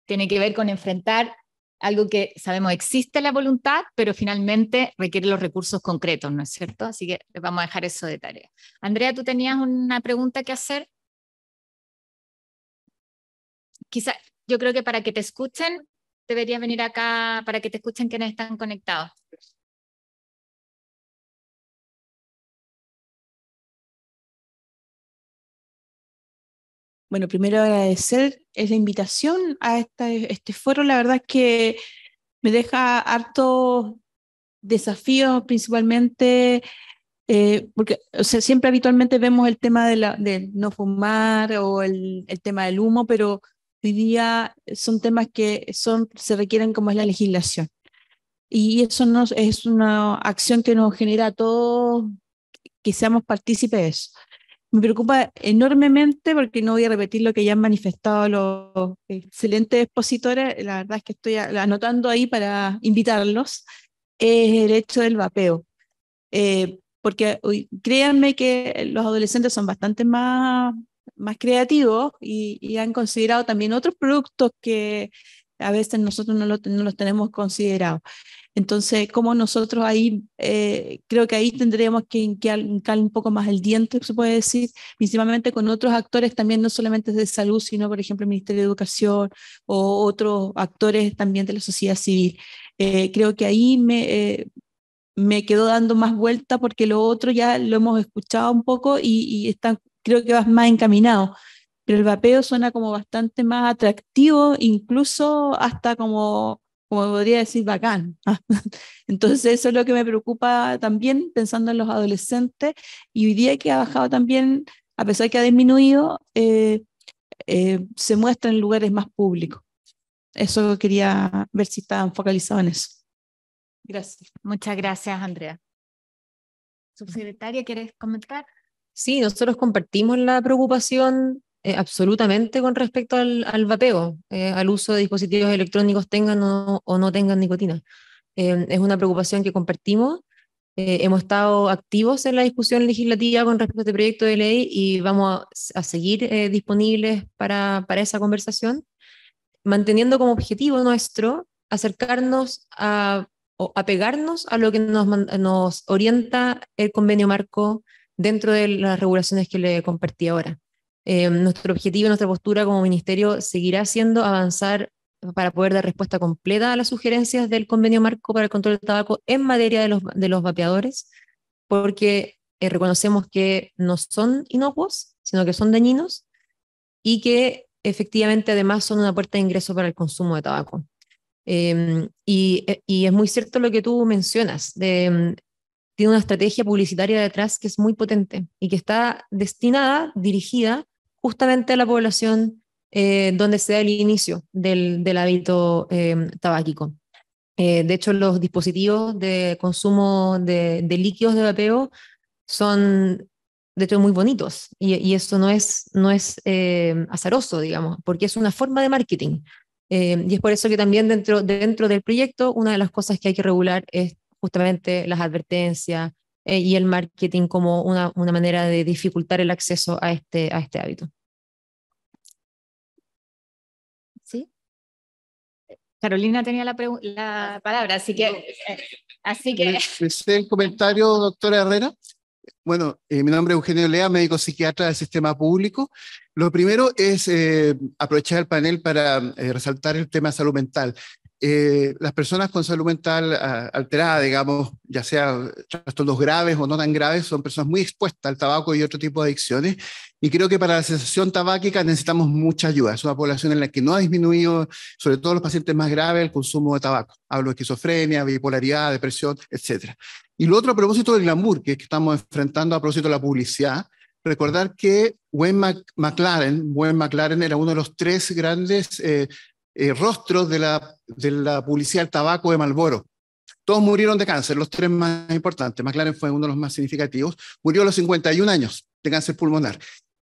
tiene que ver con enfrentar algo que sabemos existe la voluntad, pero finalmente requiere los recursos concretos, ¿no es cierto? Así que les vamos a dejar eso de tarea. Andrea, ¿tú tenías una pregunta que hacer? Quizá, yo creo que para que te escuchen, deberías venir acá para que te escuchen quienes están conectados. Bueno, primero agradecer la invitación a este foro. La verdad es que me deja hartos desafíos, principalmente porque o sea, siempre habitualmente vemos el tema de no fumar o el tema del humo, pero hoy día son temas que se requieren como es la legislación. Y eso es una acción que nos genera a todos que seamos partícipes de eso. Me preocupa enormemente, porque no voy a repetir lo que ya han manifestado los excelentes expositores, la verdad es que estoy anotando ahí para invitarlos, es el hecho del vapeo. Porque créanme que los adolescentes son bastante más creativos y han considerado también otros productos que a veces nosotros no los tenemos considerados. Entonces, como nosotros ahí, creo que ahí tendríamos que hincar un poco más el diente, se puede decir, principalmente con otros actores también, no solamente de salud, sino, por ejemplo, el Ministerio de Educación o otros actores también de la sociedad civil. Creo que ahí me quedó dando más vuelta, porque lo otro ya lo hemos escuchado un poco y creo que va más encaminado. Pero el vapeo suena como bastante más atractivo, incluso hasta como podría decir, bacán. Entonces eso es lo que me preocupa también, pensando en los adolescentes, y hoy día que ha bajado también, a pesar que ha disminuido, se muestra en lugares más públicos. Eso quería ver si estaban focalizados en eso. Gracias. Muchas gracias, Andrea. Subsecretaria, ¿quieres comentar? Sí, nosotros compartimos la preocupación absolutamente con respecto al vapeo, al uso de dispositivos electrónicos, tengan o no tengan nicotina. Es una preocupación que compartimos. Hemos estado activos en la discusión legislativa con respecto a este proyecto de ley y vamos a seguir disponibles para esa conversación, manteniendo como objetivo nuestro acercarnos o apegarnos a lo que nos orienta el convenio marco dentro de las regulaciones que le compartí ahora. Nuestro objetivo, nuestra postura como ministerio seguirá siendo avanzar para poder dar respuesta completa a las sugerencias del convenio marco para el control del tabaco en materia de los vapeadores, porque reconocemos que no son inocuos, sino que son dañinos y que efectivamente además son una puerta de ingreso para el consumo de tabaco. Y es muy cierto lo que tú mencionas, tiene una estrategia publicitaria detrás que es muy potente y que está dirigida justamente a la población donde se da el inicio del hábito tabáquico. De hecho, los dispositivos de consumo de líquidos de vapeo son, de hecho, muy bonitos, y eso no es azaroso, digamos, porque es una forma de marketing. Y es por eso que también dentro del proyecto, una de las cosas que hay que regular es justamente las advertencias y el marketing como una manera de dificultar el acceso a este hábito. ¿Sí? Carolina tenía la palabra, así que... El comentario, doctora Herrera. Bueno, mi nombre es Eugenio Lea, médico psiquiatra del sistema público. Lo primero es aprovechar el panel para resaltar el tema de salud mental. Las personas con salud mental alterada, digamos, ya sea trastornos graves o no tan graves, son personas muy expuestas al tabaco y otro tipo de adicciones, y creo que para la cesación tabáquica necesitamos mucha ayuda. Es una población en la que no ha disminuido, sobre todo los pacientes más graves, el consumo de tabaco. Hablo de esquizofrenia, bipolaridad, depresión, etc. Y lo otro, a propósito del glamour que estamos enfrentando, a propósito de la publicidad, recordar que Wayne McLaren era uno de los 3 grandes rostros de la publicidad del tabaco de Marlboro. Todos murieron de cáncer, los 3 más importantes. McLaren fue uno de los más significativos. Murió a los 51 años de cáncer pulmonar.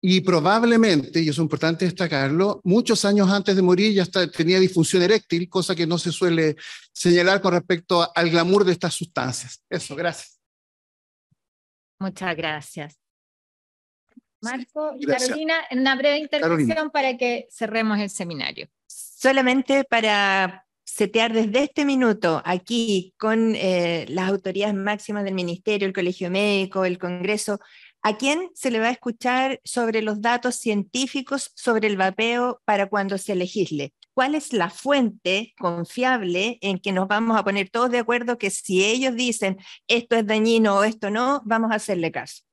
Y probablemente, y eso es importante destacarlo, muchos años antes de morir ya tenía disfunción eréctil, cosa que no se suele señalar con respecto al glamour de estas sustancias. Eso, gracias. Muchas gracias. Marco y Gracias. Carolina, en una breve intervención para que cerremos el seminario. Solamente para setear desde este minuto aquí con las autoridades máximas del Ministerio, el Colegio Médico, el Congreso, ¿a quién se le va a escuchar sobre los datos científicos sobre el vapeo para cuando se legisle? ¿Cuál es la fuente confiable en que nos vamos a poner todos de acuerdo que si ellos dicen esto es dañino o esto no, vamos a hacerle caso?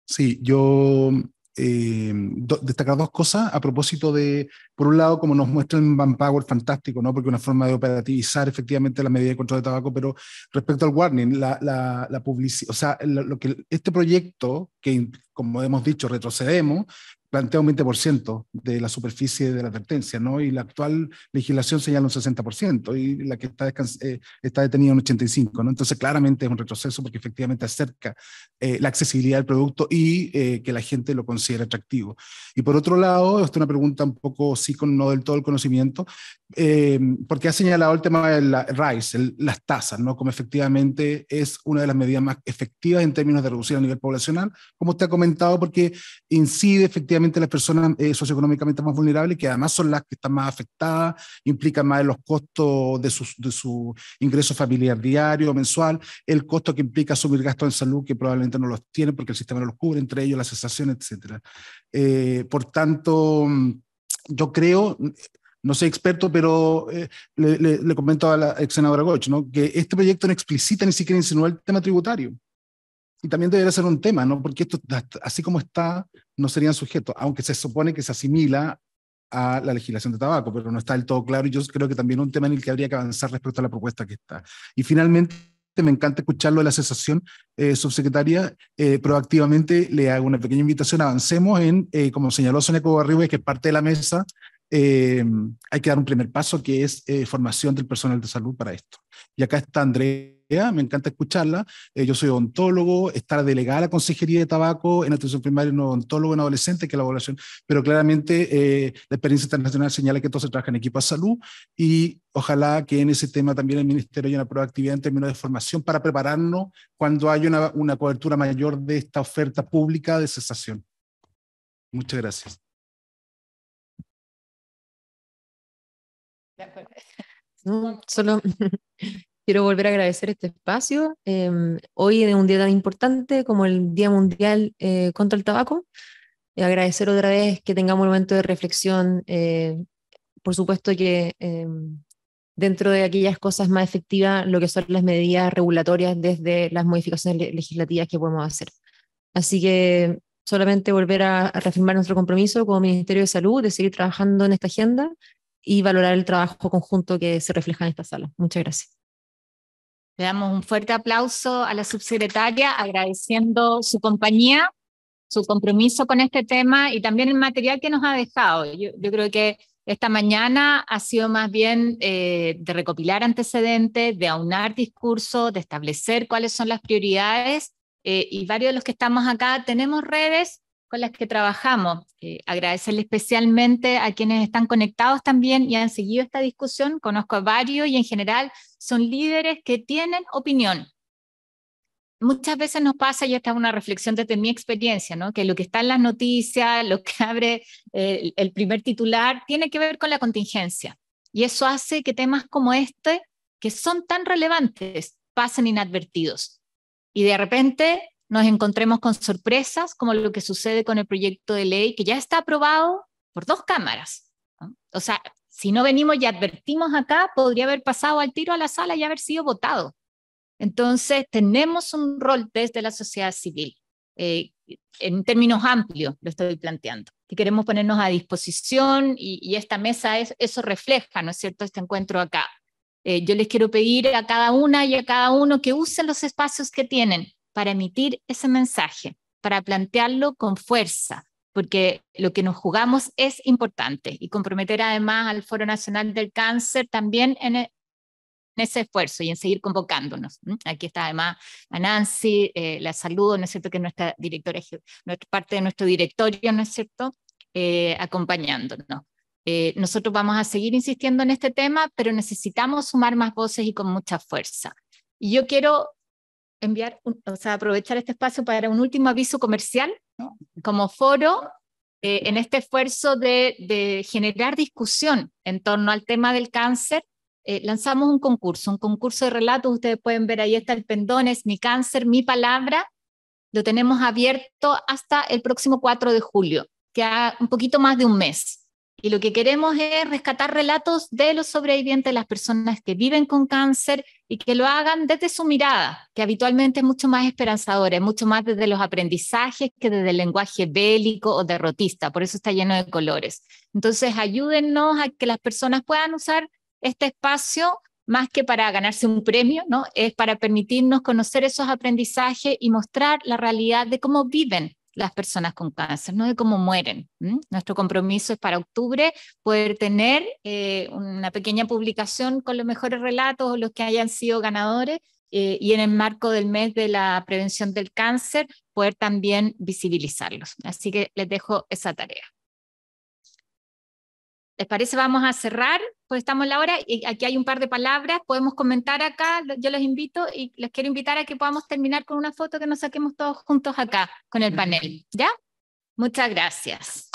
Sí, yo destacar dos cosas a propósito de, por un lado, como nos muestra el Manpower, fantástico, ¿no? Porque es una forma de operativizar efectivamente la medida de control de tabaco, pero respecto al warning, la publicidad, o sea, lo que este proyecto, que como hemos dicho, retrocedemos, plantea un 20% de la superficie de la advertencia, ¿no? Y la actual legislación señala un 60%, y la que está detenida en 85%, ¿no? Entonces, claramente es un retroceso porque efectivamente acerca la accesibilidad del producto y que la gente lo considere atractivo. Y por otro lado, esta es una pregunta un poco, sí, no del todo el conocimiento, porque ha señalado el tema de la RISE, las tasas, ¿no? Como efectivamente es una de las medidas más efectivas en términos de reducir a nivel poblacional, como usted ha comentado, porque incide efectivamente en las personas socioeconómicamente más vulnerables, que además son las que están más afectadas, implican más los costos de su ingreso familiar diario, mensual, el costo que implica asumir gastos en salud que probablemente no los tienen porque el sistema no los cubre, entre ellos la cesación, etc. Por tanto, yo creo, no soy experto, pero le comento a la ex senadora Goch, ¿no? Que este proyecto no explicita ni siquiera insinúa el tema tributario. Y también debería ser un tema, ¿no? Porque esto, así como está, no serían sujetos, aunque se supone que se asimila a la legislación de tabaco, pero no está del todo claro, y yo creo que también es un tema en el que habría que avanzar respecto a la propuesta que está. Y finalmente, me encanta escucharlo de la cesación, subsecretaria, proactivamente le hago una pequeña invitación, avancemos en, como señaló Sonia Covarrubias, que es parte de la mesa, hay que dar un primer paso que es formación del personal de salud para esto. Y acá está Andrea, me encanta escucharla, yo soy odontólogo, está delegada a la Consejería de Tabaco en atención primaria, no odontólogo en adolescente, que es la población, pero claramente la experiencia internacional señala que todo se trabaja en equipo de salud y ojalá que en ese tema también el Ministerio haya una proactividad en términos de formación para prepararnos cuando haya una cobertura mayor de esta oferta pública de cesación. Muchas gracias. No, solo quiero volver a agradecer este espacio. Hoy es un día tan importante como el Día Mundial contra el Tabaco. Agradecer otra vez que tengamos un momento de reflexión. Por supuesto que dentro de aquellas cosas más efectivas, lo que son las medidas regulatorias desde las modificaciones legislativas que podemos hacer. Así que solamente volver a reafirmar nuestro compromiso como Ministerio de Salud de seguir trabajando en esta agenda y valorar el trabajo conjunto que se refleja en esta sala. Muchas gracias. Le damos un fuerte aplauso a la subsecretaria, agradeciendo su compañía, su compromiso con este tema y también el material que nos ha dejado. Yo creo que esta mañana ha sido más bien de recopilar antecedentes, de aunar discursos, de establecer cuáles son las prioridades y varios de los que estamos acá tenemos redes con las que trabajamos. Agradecerle especialmente a quienes están conectados también y han seguido esta discusión. Conozco a varios y en general son líderes que tienen opinión. Muchas veces nos pasa, y esta es una reflexión desde mi experiencia, ¿no? Que lo que está en las noticias, lo que abre el primer titular, tiene que ver con la contingencia. Y eso hace que temas como este, que son tan relevantes, pasen inadvertidos. Y de repente nos encontremos con sorpresas, como lo que sucede con el proyecto de ley, que ya está aprobado por 2 cámaras, ¿no? O sea, si no venimos y advertimos acá, podría haber pasado al tiro a la sala y haber sido votado. Entonces, tenemos un rol desde la sociedad civil, en términos amplios lo estoy planteando, que queremos ponernos a disposición y esta mesa eso refleja, ¿no es cierto?, este encuentro acá. Yo les quiero pedir a cada una y a cada uno que usen los espacios que tienen para emitir ese mensaje, para plantearlo con fuerza, porque lo que nos jugamos es importante y comprometer además al Foro Nacional del Cáncer también ese esfuerzo y en seguir convocándonos. Aquí está además a Nancy, la saludo, ¿no es cierto?, que es nuestra directora, parte de nuestro directorio, ¿no es cierto?, acompañándonos. Nosotros vamos a seguir insistiendo en este tema, pero necesitamos sumar más voces y con mucha fuerza. Y yo quiero aprovechar este espacio para un último aviso comercial, ¿no? Como foro, en este esfuerzo de generar discusión en torno al tema del cáncer, lanzamos un concurso de relatos. Ustedes pueden ver ahí está el pendón, es Mi Cáncer, Mi Palabra. Lo tenemos abierto hasta el próximo 4 de julio, que ha un poquito más de un mes. Y lo que queremos es rescatar relatos de los sobrevivientes, las personas que viven con cáncer, y que lo hagan desde su mirada, que habitualmente es mucho más esperanzadora, es mucho más desde los aprendizajes que desde el lenguaje bélico o derrotista, por eso está lleno de colores. Entonces ayúdennos a que las personas puedan usar este espacio más que para ganarse un premio, ¿no? Es para permitirnos conocer esos aprendizajes y mostrar la realidad de cómo viven las personas con cáncer, no de cómo mueren. Nuestro compromiso es para octubre poder tener una pequeña publicación con los mejores relatos o los que hayan sido ganadores, y en el marco del mes de la prevención del cáncer poder también visibilizarlos. Así que les dejo esa tarea. ¿Les parece? Vamos a cerrar, pues estamos en la hora y aquí hay un par de palabras, podemos comentar acá, yo los invito y les quiero invitar a que podamos terminar con una foto que nos saquemos todos juntos acá con el panel, ¿ya? Muchas gracias.